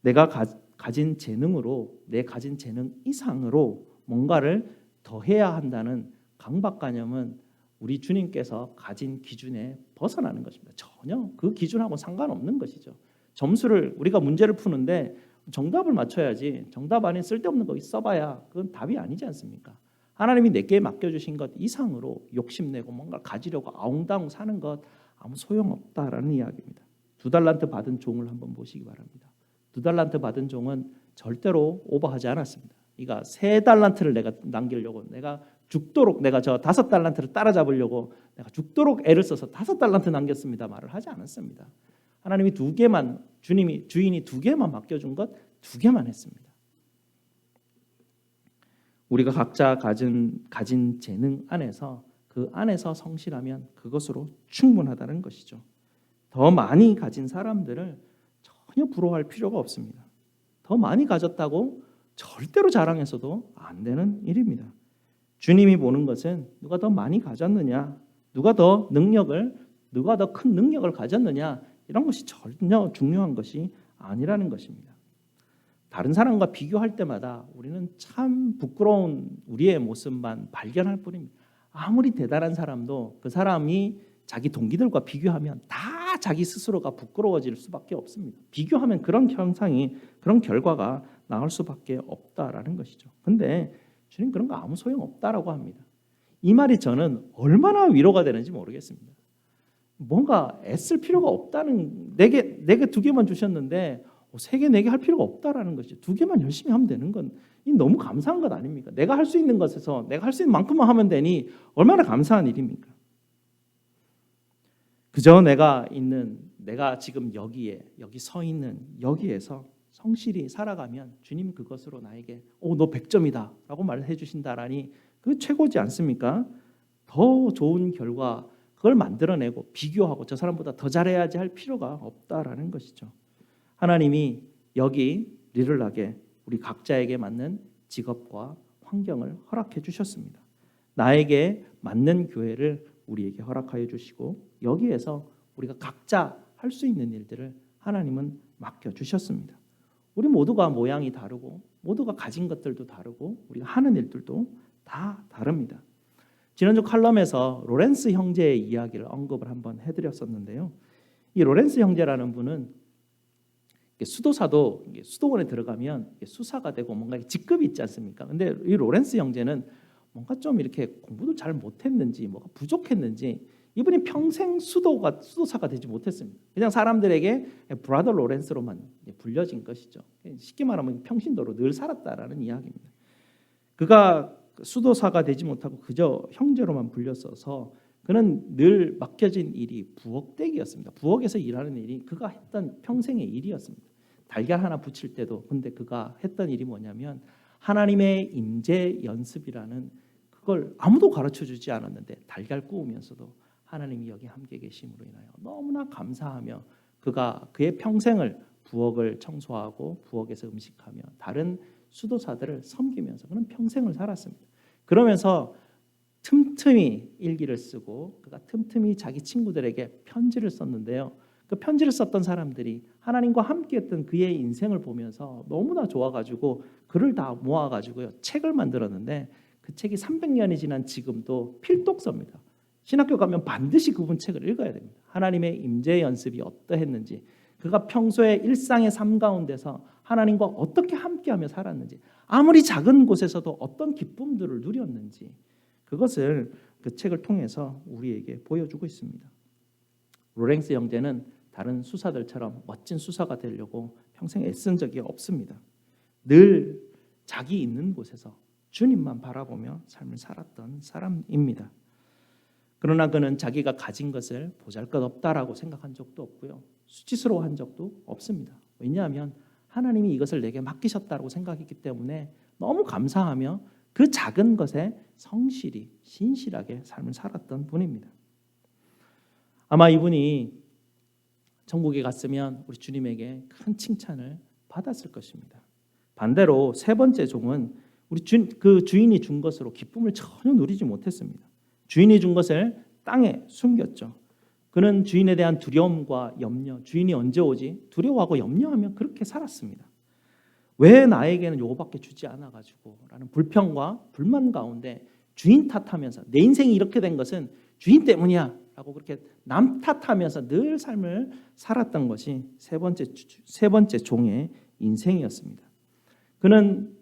내가 가진 재능으로 내 가진 재능 이상으로 뭔가를 더해야 한다는 강박관념은 우리 주님께서 가진 기준에 벗어나는 것입니다. 전혀 그 기준하고 상관없는 것이죠. 점수를 우리가 문제를 푸는데 정답을 맞춰야지 정답 안에 쓸데없는 거 써봐야 그건 답이 아니지 않습니까? 하나님이 내게 맡겨주신 것 이상으로 욕심내고 뭔가 가지려고 아웅다웅 사는 것 아무 소용없다라는 이야기입니다. 2달란트 받은 종을 한번 보시기 바랍니다. 2달란트 받은 종은 절대로 오버하지 않았습니다. 그러니까 3달란트를 내가 남기려고 내가 죽도록 내가 저 5달란트를 따라잡으려고 내가 죽도록 애를 써서 5달란트 남겼습니다. 말을 하지 않았습니다. 하나님이 2개만 주인이 2개만 맡겨준 것 2개만 했습니다. 우리가 각자 가진 재능 안에서 그 안에서 성실하면 그것으로 충분하다는 것이죠. 더 많이 가진 사람들을 전혀 부러워할 필요가 없습니다. 더 많이 가졌다고 절대로 자랑해서도 안 되는 일입니다. 주님이 보는 것은 누가 더 많이 가졌느냐, 누가 더 큰 능력을 가졌느냐 이런 것이 전혀 중요한 것이 아니라는 것입니다. 다른 사람과 비교할 때마다 우리는 참 부끄러운 우리의 모습만 발견할 뿐입니다. 아무리 대단한 사람도 그 사람이 자기 동기들과 비교하면 다 자기 스스로가 부끄러워질 수밖에 없습니다. 비교하면 그런 현상이 그런 결과가 나올 수밖에 없다라는 것이죠. 근데 주님 그런 거 아무 소용 없다라고 합니다. 이 말이 저는 얼마나 위로가 되는지 모르겠습니다. 뭔가 애쓸 필요가 없다는 내게 2개만 주셨는데 3개, 4개 할 필요가 없다라는 것이죠. 2개만 열심히 하면 되는 건 너무 감사한 것 아닙니까? 내가 할 수 있는 것에서 내가 할 수 있는 만큼만 하면 되니 얼마나 감사한 일입니까? 그저 내가 지금 여기 서 있는 여기에서 성실히 살아가면 주님 그것으로 나에게 너 100점이다 라고 말해 주신다라니 그 최고지 않습니까? 더 좋은 결과 그걸 만들어내고 비교하고 저 사람보다 더 잘해야지 할 필요가 없다라는 것이죠. 하나님이 여기 리를락에 우리 각자에게 맞는 직업과 환경을 허락해 주셨습니다. 나에게 맞는 교회를 우리에게 허락하여 주시고 여기에서 우리가 각자 할 수 있는 일들을 하나님은 맡겨주셨습니다. 우리 모두가 모양이 다르고 모두가 가진 것들도 다르고 우리가 하는 일들도 다 다릅니다. 지난주 칼럼에서 로렌스 형제의 이야기를 언급을 한번 해드렸었는데요. 이 로렌스 형제라는 분은 수도사도 수도원에 들어가면 수사가 되고 뭔가 직급이 있지 않습니까? 근데 이 로렌스 형제는 뭔가 좀 이렇게 공부도 잘 못했는지 뭐가 부족했는지 이분이 평생 수도사가 되지 못했습니다. 그냥 사람들에게 브라더 로렌스로만 불려진 것이죠. 쉽게 말하면 평신도로 늘 살았다라는 이야기입니다. 그가 수도사가 되지 못하고 그저 형제로만 불렸어서 그는 늘 맡겨진 일이 부엌대기였습니다. 부엌에서 일하는 일이 그가 했던 평생의 일이었습니다. 달걀 하나 부칠 때도 근데 그가 했던 일이 뭐냐면 하나님의 임재 연습이라는 그걸 아무도 가르쳐주지 않았는데 달걀 구우면서도 하나님이 여기 함께 계심으로 인하여 너무나 감사하며 그가 그의 평생을 부엌을 청소하고 부엌에서 음식하며 다른 수도사들을 섬기면서 그는 평생을 살았습니다. 그러면서 틈틈이 일기를 쓰고 그가 틈틈이 자기 친구들에게 편지를 썼는데요. 그 편지를 썼던 사람들이 하나님과 함께했던 그의 인생을 보면서 너무나 좋아가지고 글을 다 모아가지고요 책을 만들었는데 그 책이 300년이 지난 지금도 필독서입니다. 신학교 가면 반드시 그분 책을 읽어야 됩니다. 하나님의 임재 연습이 어떠했는지 그가 평소에 일상의 삶 가운데서 하나님과 어떻게 함께하며 살았는지 아무리 작은 곳에서도 어떤 기쁨들을 누렸는지 그것을 그 책을 통해서 우리에게 보여주고 있습니다. 로랭스 형제는 다른 수사들처럼 멋진 수사가 되려고 평생 애쓴 적이 없습니다. 늘 자기 있는 곳에서 주님만 바라보며 삶을 살았던 사람입니다. 그러나 그는 자기가 가진 것을 보잘것없다라고 생각한 적도 없고요. 수치스러워한 적도 없습니다. 왜냐하면 하나님이 이것을 내게 맡기셨다고 생각했기 때문에 너무 감사하며 그 작은 것에 성실히 신실하게 삶을 살았던 분입니다. 아마 이분이 천국에 갔으면 우리 주님에게 큰 칭찬을 받았을 것입니다. 반대로 세 번째 종은 그 주인이 준 것으로 기쁨을 전혀 누리지 못했습니다. 주인이 준 것을 땅에 숨겼죠. 그는 주인에 대한 두려움과 염려, 주인이 언제 오지? 두려워하고 염려하며 그렇게 살았습니다. 왜 나에게는 요거밖에 주지 않아가지고 라는 불평과 불만 가운데 주인 탓하면서 내 인생이 이렇게 된 것은 주인 때문이야 라고 그렇게 남 탓하면서 늘 삶을 살았던 것이 세 번째 종의 인생이었습니다. 그는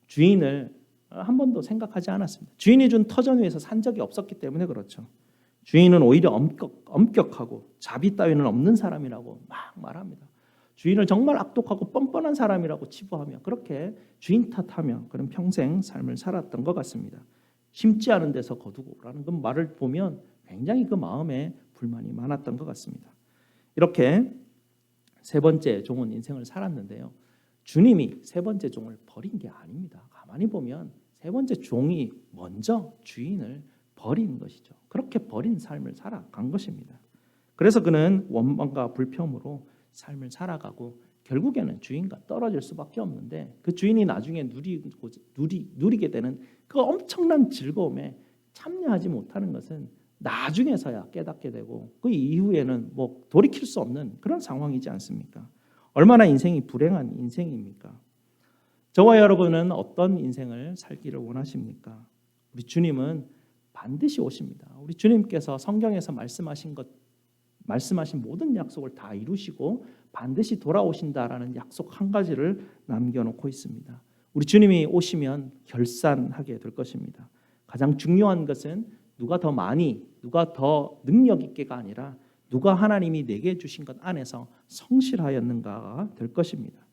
주인을 한 번도 생각하지 않았습니다. 주인이 준 터전 위에서 산 적이 없었기 때문에 그렇죠. 주인은 오히려 엄격하고 자비 따위는 없는 사람이라고 막 말합니다. 주인을 정말 악독하고 뻔뻔한 사람이라고 치부하며 그렇게 주인 탓하며 그런 평생 삶을 살았던 것 같습니다. 심지 않은 데서 거두고라는 그 말을 보면 굉장히 그 마음에 불만이 많았던 것 같습니다. 이렇게 세 번째 종은 인생을 살았는데요. 주님이 세 번째 종을 버린 게 아닙니다. 가만히 보면 세 번째 종이 먼저 주인을 버린 것이죠. 그렇게 버린 삶을 살아간 것입니다. 그래서 그는 원망과 불평으로 삶을 살아가고 결국에는 주인과 떨어질 수밖에 없는데 그 주인이 나중에 누리게 되는 그 엄청난 즐거움에 참여하지 못하는 것은 나중에서야 깨닫게 되고 그 이후에는 뭐 돌이킬 수 없는 그런 상황이지 않습니까? 얼마나 인생이 불행한 인생입니까? 저와 여러분은 어떤 인생을 살기를 원하십니까? 우리 주님은 반드시 오십니다. 우리 주님께서 성경에서 말씀하신 모든 약속을 다 이루시고 반드시 돌아오신다라는 약속 한 가지를 남겨놓고 있습니다. 우리 주님이 오시면 결산하게 될 것입니다. 가장 중요한 것은 누가 더 많이, 누가 더 능력 있게가 아니라 누가 하나님이 내게 주신 것 안에서 성실하였는가가 될 것입니다.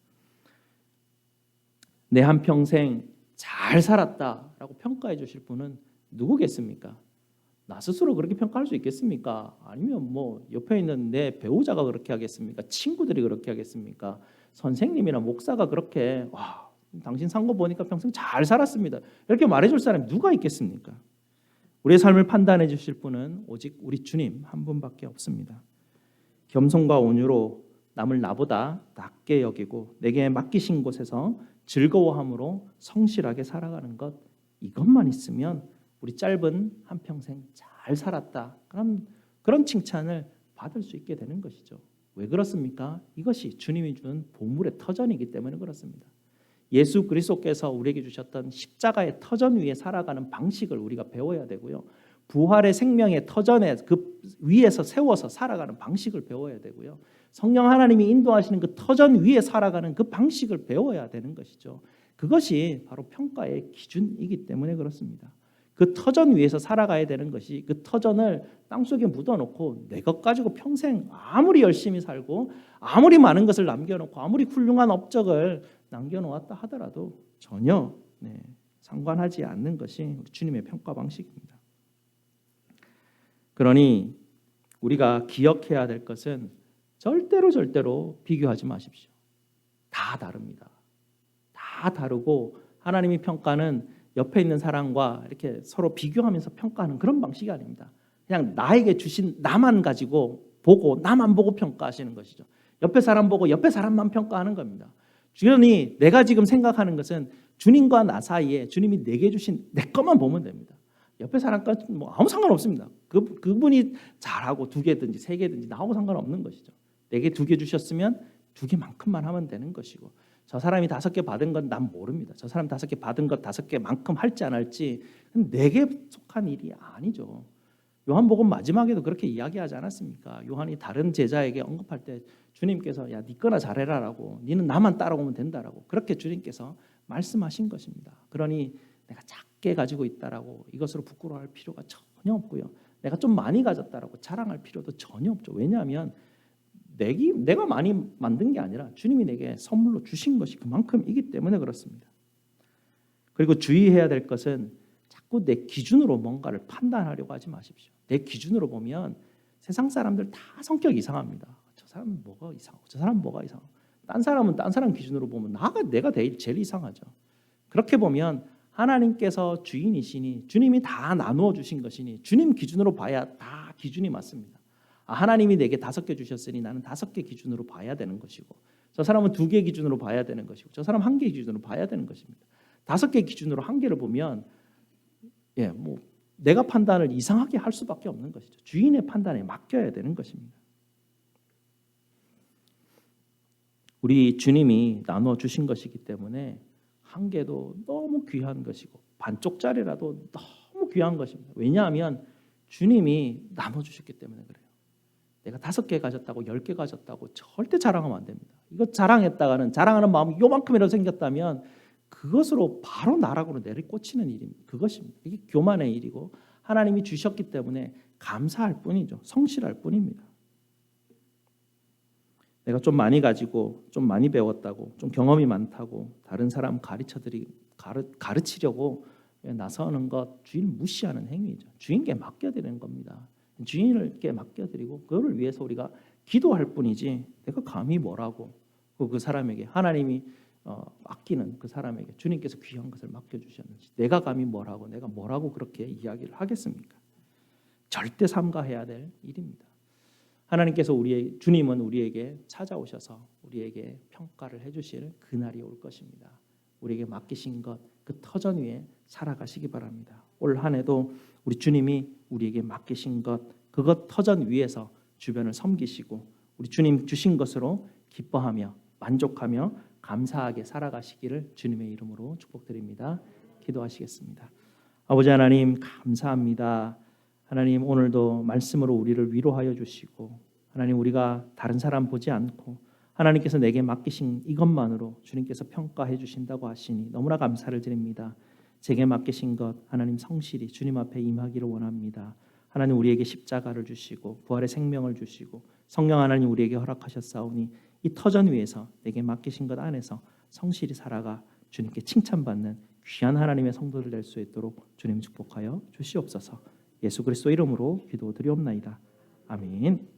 내 한평생 잘 살았다라고 평가해 주실 분은 누구겠습니까? 나 스스로 그렇게 평가할 수 있겠습니까? 아니면 뭐 옆에 있는 내 배우자가 그렇게 하겠습니까? 친구들이 그렇게 하겠습니까? 선생님이나 목사가 그렇게 와, 당신 산 거 보니까 평생 잘 살았습니다. 이렇게 말해줄 사람이 누가 있겠습니까? 우리의 삶을 판단해 주실 분은 오직 우리 주님 한 분밖에 없습니다. 겸손과 온유로 남을 나보다 낮게 여기고 내게 맡기신 곳에서 즐거워함으로 성실하게 살아가는 것, 이것만 있으면 우리 짧은 한평생 잘 살았다, 그런 칭찬을 받을 수 있게 되는 것이죠. 왜 그렇습니까? 이것이 주님이 준 보물의 터전이기 때문에 그렇습니다. 예수 그리스도께서 우리에게 주셨던 십자가의 터전 위에 살아가는 방식을 우리가 배워야 되고요. 부활의 생명의 터전에 그 위에서 세워서 살아가는 방식을 배워야 되고요. 성령 하나님이 인도하시는 그 터전 위에 살아가는 그 방식을 배워야 되는 것이죠. 그것이 바로 평가의 기준이기 때문에 그렇습니다. 그 터전 위에서 살아가야 되는 것이 그 터전을 땅속에 묻어놓고 내 것 가지고 평생 아무리 열심히 살고 아무리 많은 것을 남겨놓고 아무리 훌륭한 업적을 남겨놓았다 하더라도 전혀 상관하지 않는 것이 우리 주님의 평가 방식입니다. 그러니 우리가 기억해야 될 것은 절대로 비교하지 마십시오. 다 다릅니다. 다 다르고 하나님이 평가는 옆에 있는 사람과 이렇게 서로 비교하면서 평가하는 그런 방식이 아닙니다. 그냥 나에게 주신 나만 가지고 보고 나만 보고 평가하시는 것이죠. 옆에 사람 보고 옆에 사람만 평가하는 겁니다. 주연이 내가 지금 생각하는 것은 주님과 나 사이에 주님이 내게 주신 내 것만 보면 됩니다. 옆에 사람과 뭐 아무 상관없습니다. 그분이 잘하고 2개든지 3개든지 나하고 상관없는 것이죠. 내게 2개 주셨으면 2개만큼만 하면 되는 것이고, 저 사람이 5개 받은 건 난 모릅니다. 저 사람 5개 받은 것 5개만큼 할지 안 할지 내게 속한 일이 아니죠. 요한복음 마지막에도 그렇게 이야기하지 않았습니까? 요한이 다른 제자에게 언급할 때 주님께서 야, 네 거나 잘해라라고, 너는 나만 따라오면 된다라고 그렇게 주님께서 말씀하신 것입니다. 그러니 내가 작게 가지고 있다라고 이것으로 부끄러워할 필요가 전혀 없고요. 내가 좀 많이 가졌다라고 자랑할 필요도 전혀 없죠. 왜냐하면 내가 많이 만든 게 아니라 주님이 내게 선물로 주신 것이 그만큼이기 때문에 그렇습니다. 그리고 주의해야 될 것은 자꾸 내 기준으로 뭔가를 판단하려고 하지 마십시오. 내 기준으로 보면 세상 사람들 다 성격 이상합니다. 저 사람은 뭐가 이상하고 저 사람은 뭐가 이상하고, 딴 사람은 딴 사람 기준으로 보면 내가 제일 이상하죠. 그렇게 보면 하나님께서 주인이시니 주님이 다 나누어 주신 것이니 주님 기준으로 봐야 다 기준이 맞습니다. 하나님이 내게 5개 주셨으니 나는 5개 기준으로 봐야 되는 것이고, 저 사람은 2개 기준으로 봐야 되는 것이고, 저 사람은 1개 기준으로 봐야 되는 것입니다. 5개 기준으로 1개를 보면 내가 판단을 이상하게 할 수밖에 없는 것이죠. 주인의 판단에 맡겨야 되는 것입니다. 우리 주님이 나누어 주신 것이기 때문에 1개도 너무 귀한 것이고 반쪽짜리라도 너무 귀한 것입니다. 왜냐하면 주님이 나눠 주셨기 때문에 그래요. 내가 5개 가졌다고 10개 가졌다고 절대 자랑하면 안 됩니다. 이거 자랑했다가는, 자랑하는 마음이 요만큼이라도 생겼다면 그것으로 바로 나락으로 내리꽂히는 일입니다. 그것입니다. 이게 교만의 일이고 하나님이 주셨기 때문에 감사할 뿐이죠. 성실할 뿐입니다. 내가 좀 많이 가지고 좀 많이 배웠다고 좀 경험이 많다고 다른 사람 가르치려고 나서는 것, 주인 무시하는 행위죠. 주인께 맡겨드리는 겁니다. 주인께 맡겨드리고 그거를 위해서 우리가 기도할 뿐이지 내가 감히 뭐라고 그 사람에게, 하나님이 아끼는 그 사람에게 주님께서 귀한 것을 맡겨주셨는지 내가 감히 내가 뭐라고 그렇게 이야기를 하겠습니까? 절대 삼가해야 될 일입니다. 하나님께서 주님은 우리에게 찾아오셔서 우리에게 평가를 해주실 그날이 올 것입니다. 우리에게 맡기신 것, 그 터전 위에 살아가시기 바랍니다. 올 한 해도 우리 주님이 우리에게 맡기신 것, 그것 터전 위에서 주변을 섬기시고 우리 주님 주신 것으로 기뻐하며 만족하며 감사하게 살아가시기를 주님의 이름으로 축복드립니다. 기도하시겠습니다. 아버지 하나님, 감사합니다. 하나님, 오늘도 말씀으로 우리를 위로하여 주시고, 하나님, 우리가 다른 사람 보지 않고 하나님께서 내게 맡기신 이것만으로 주님께서 평가해 주신다고 하시니 너무나 감사를 드립니다. 제게 맡기신 것 하나님 성실히 주님 앞에 임하기를 원합니다. 하나님, 우리에게 십자가를 주시고 부활의 생명을 주시고 성령 하나님 우리에게 허락하셨사오니 이 터전 위에서 내게 맡기신 것 안에서 성실히 살아가 주님께 칭찬받는 귀한 하나님의 성도들 될 수 있도록 주님 축복하여 주시옵소서. 예수 그리스도 이름으로 기도드리옵나이다. 아멘.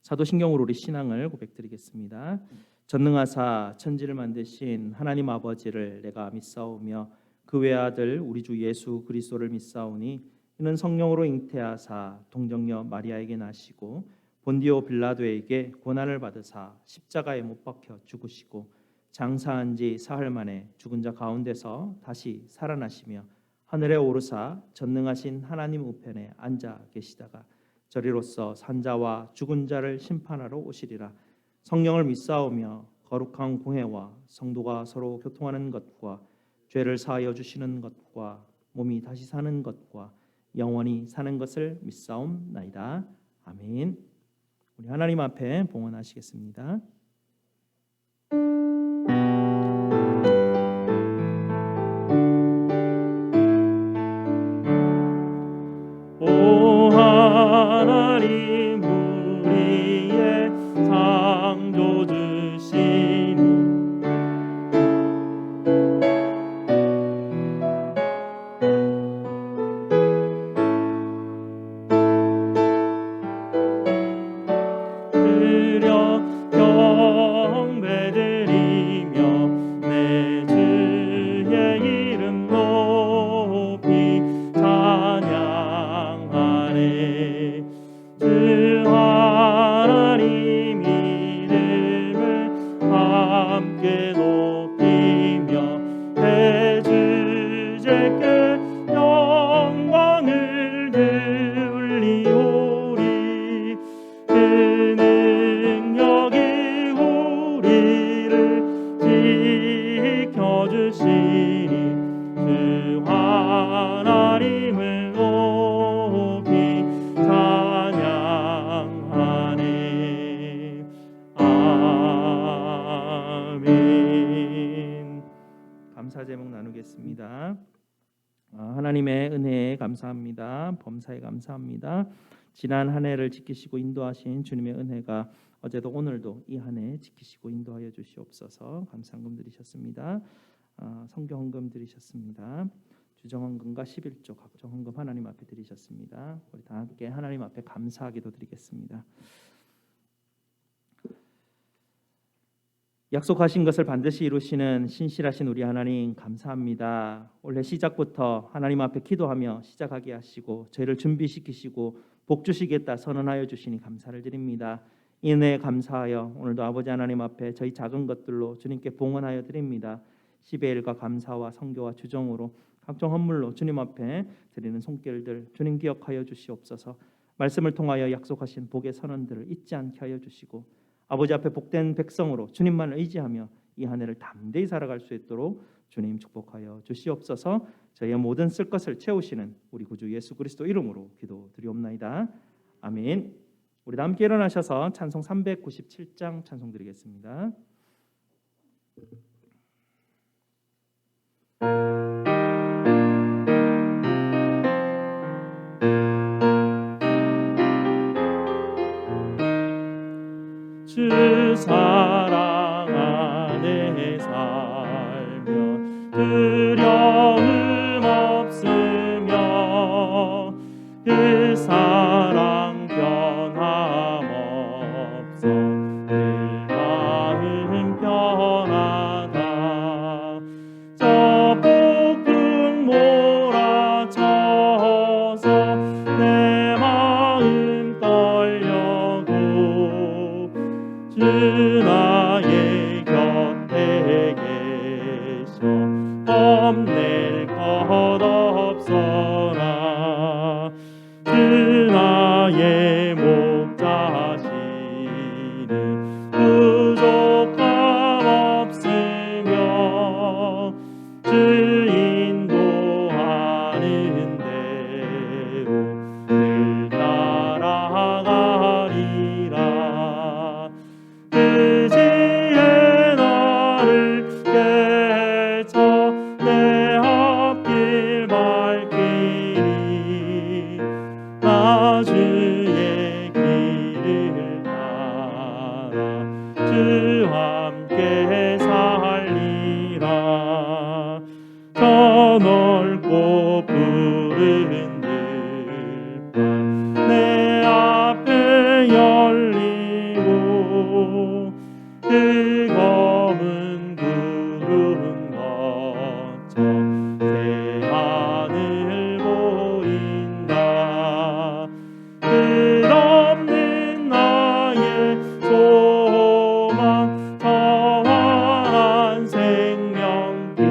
사도신경으로 우리 신앙을 고백드리겠습니다. 전능하사 천지를 만드신 하나님 아버지를 내가 믿사오며 그 외아들 우리 주 예수 그리스도를 믿사오니 이는 성령으로 잉태하사 동정녀 마리아에게 나시고 본디오 빌라도에게 고난을 받으사 십자가에 못 박혀 죽으시고 장사한 지 사흘 만에 죽은 자 가운데서 다시 살아나시며 하늘에 오르사 전능하신 하나님 우편에 앉아 계시다가 저리로서 산자와 죽은 자를 심판하러 오시리라. 성령을 믿사오며 거룩한 공회와 성도가 서로 교통하는 것과 죄를 사하여 주시는 것과 몸이 다시 사는 것과 영원히 사는 것을 믿사옵나이다. 아멘. 우리 하나님 앞에 봉헌하시겠습니다. 오 하나님 우리의 창조주시니 경배드리며 내 주의 이름 높이 찬양하네. 주 하나님 이름을 함께 높이며 대주제께 영광을 돌리오리. 그 능력이 우리를 지켜주시니 주 하나님을 높이 찬양하네. 아멘. 감사 제목 나누겠습니다. 하나님의 은혜에 감사합니다. 범사에 감사합니다. 지난 한 해를 지키시고 인도하신 주님의 은혜가 어제도 오늘도 이 한 해 지키시고 인도하여 주시옵소서. 감사헌금 드리셨습니다. 성경헌금 드리셨습니다. 주정헌금과 11조 각종 헌금 하나님 앞에 드리셨습니다. 우리 다 함께 하나님 앞에 감사 기도 드리겠습니다. 약속하신 것을 반드시 이루시는 신실하신 우리 하나님 감사합니다. 올해 시작부터 하나님 앞에 기도하며 시작하게 하시고 저희를 준비시키시고 복 주시겠다 선언하여 주시니 감사를 드립니다. 이 은혜에 감사하여 오늘도 아버지 하나님 앞에 저희 작은 것들로 주님께 봉헌하여 드립니다. 10의 1과 감사와 성교와 주정으로 각종 헌물로 주님 앞에 드리는 손길들 주님 기억하여 주시옵소서. 말씀을 통하여 약속하신 복의 선언들을 잊지 않게 하여 주시고 아버지 앞에 복된 백성으로 주님만을 의지하며 이 한 해를 담대히 살아갈 수 있도록 주님 축복하여 주시옵소서. 저희의 모든 쓸 것을 채우시는 우리 구주 예수 그리스도 이름으로 기도드리옵나이다. 아멘. 우리 함께 일어나셔서 찬송 397장 찬송 드리겠습니다. 주 사랑 안에 살며 두려움 없으며 그 사랑 변함없어 내 마음 편하다. 저 폭풍 몰아쳐서 내 마음 떨려도 주 나의 곁에 계셔 겁낼 것 없어라. 주 나의 목자시니 부족함 없으며 주 인도하는 대로 늘 따라가리라. 그 지혜 나를 깨쳐 내 앞길 밝히니 나 주의 길을 따라 주 함께 살리라. 저 넓고 푸른 들판 내 앞에 열리고 그 검은 구름 거쳐 새 하늘 보인다. 끝없는 나의 소망 영원한 생명길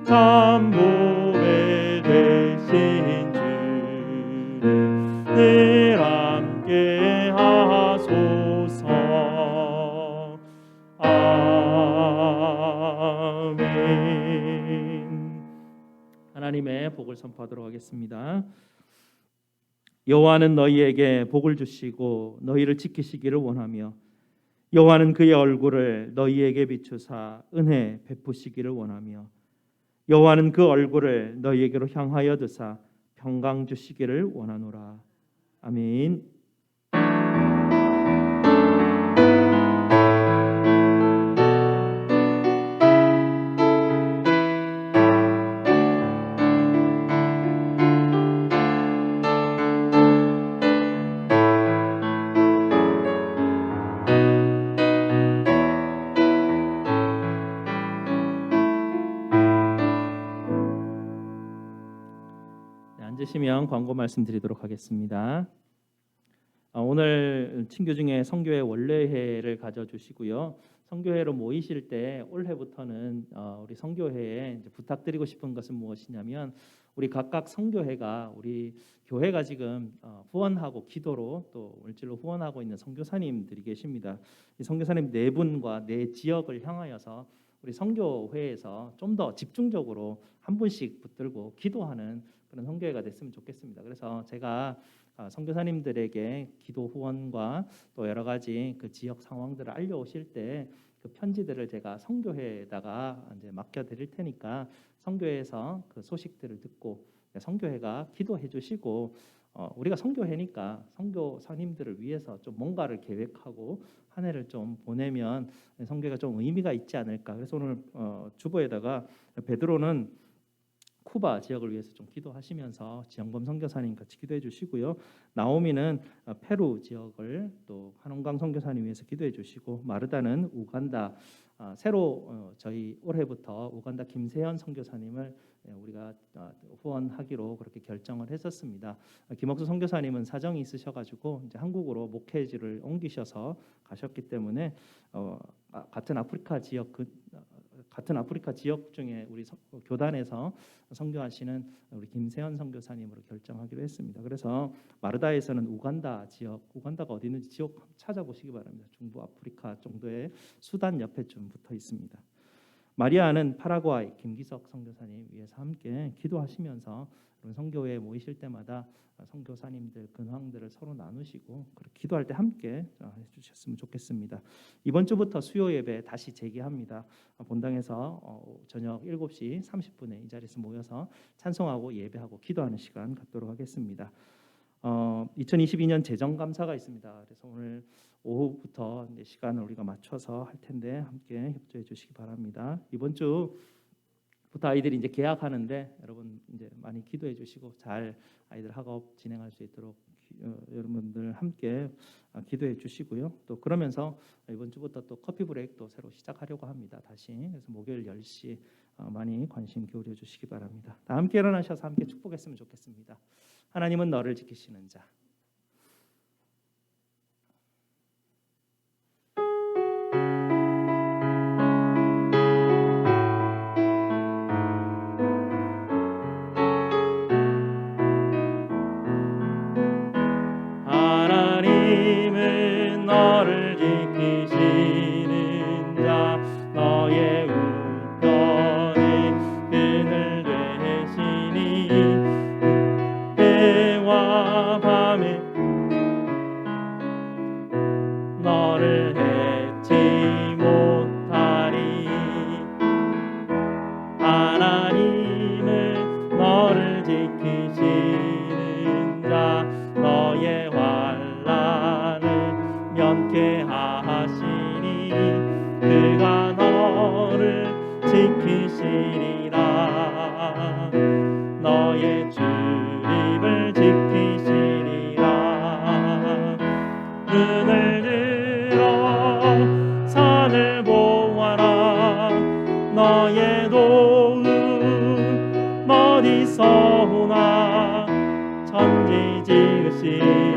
참 보배 되신 주님 늘 함께 하소서. 아멘. 하나님의 복을 선포하도록 하겠습니다. 여호와는 너희에게 복을 주시고 너희를 지키시기를 원하며 여호와는 그의 얼굴을 너희에게 비추사 은혜 베푸시기를 원하며 여호와는 그 얼굴을 너희에게로 향하여 드사 평강 주시기를 원하노라. 아멘. 계시면 광고 말씀드리도록 하겠습니다. 오늘 친교 중에 성교회 원래회를 가져주시고요. 성교회로 모이실 때 올해부터는 우리 성교회에 이제 부탁드리고 싶은 것은 무엇이냐면 우리 각각 성교회가 우리 교회가 지금 후원하고 기도로 또 물질로 후원하고 있는 선교사님들이 계십니다. 이 선교사님 네 분과 네 지역을 향하여서 우리 성교회에서 좀 더 집중적으로 한 분씩 붙들고 기도하는 그런 성교회가 됐으면 좋겠습니다. 그래서 제가 선교사님들에게 기도 후원과 또 여러 가지 그 지역 상황들을 알려오실 때 그 편지들을 제가 성교회에다가 이제 맡겨드릴 테니까 성교회에서 그 소식들을 듣고 성교회가 기도해 주시고 우리가 성교회니까 선교사님들을 위해서 좀 뭔가를 계획하고 한 해를 좀 보내면 성교회가 좀 의미가 있지 않을까. 그래서 오늘 주보에다가 베드로는 쿠바 지역을 위해서 좀 기도하시면서 지영범 선교사님 같이 기도해 주시고요. 나오미는 페루 지역을 또 한원광 선교사님 위해서 기도해 주시고 마르다는 우간다 새로 저희 올해부터 우간다 김세현 선교사님을 우리가 후원하기로 그렇게 결정을 했었습니다. 김옥수 선교사님은 사정이 있으셔가지고 이제 한국으로 목회지를 옮기셔서 가셨기 때문에 같은 아프리카 지역 중에 우리 교단에서 선교하시는 우리 김세현 선교사님으로 결정하기로 했습니다. 그래서 마르다에서는 우간다 지역, 우간다가 어디 있는지 지역 찾아보시기 바랍니다. 중부 아프리카 정도의 수단 옆에 좀 붙어 있습니다. 마리아는 파라과이 김기석 선교사님 위해서 함께 기도하시면서 선교회에 모이실 때마다 선교사님들 근황들을 서로 나누시고 그렇게 기도할 때 함께 해주셨으면 좋겠습니다. 이번 주부터 수요 예배 다시 재개합니다. 본당에서 저녁 7시 30분에 이 자리에서 모여서 찬송하고 예배하고 기도하는 시간 갖도록 하겠습니다. 2022년 재정감사가 있습니다. 그래서 오늘 오후부터 이제 시간을 우리가 맞춰서 할 텐데 함께 협조해 주시기 바랍니다. 이번 주부터 아이들이 이제 개학하는데 여러분 이제 많이 기도해 주시고 잘 아이들 학업 진행할 수 있도록 여러분들 함께 기도해 주시고요. 또 그러면서 이번 주부터 또 커피 브레이크도 새로 시작하려고 합니다. 다시 그래서 목요일 10시 많이 관심 기울여 주시기 바랍니다. 다 함께 일어나셔서 함께 축복했으면 좋겠습니다. 하나님은 너를 지키시는 자. 하나님은 너를 지키시는 자. 너의 우편에 그늘 되시니 해와 밤에 너를 해치 못하리. 하나님은 너를 지키시는 자. 너의 환난을 면케하시니 그가 너를 지키시리라. 너의 출입을 지키시리라. 눈을 들어 산을 보아라. 너의 도움 어디서 오나 천지 지으신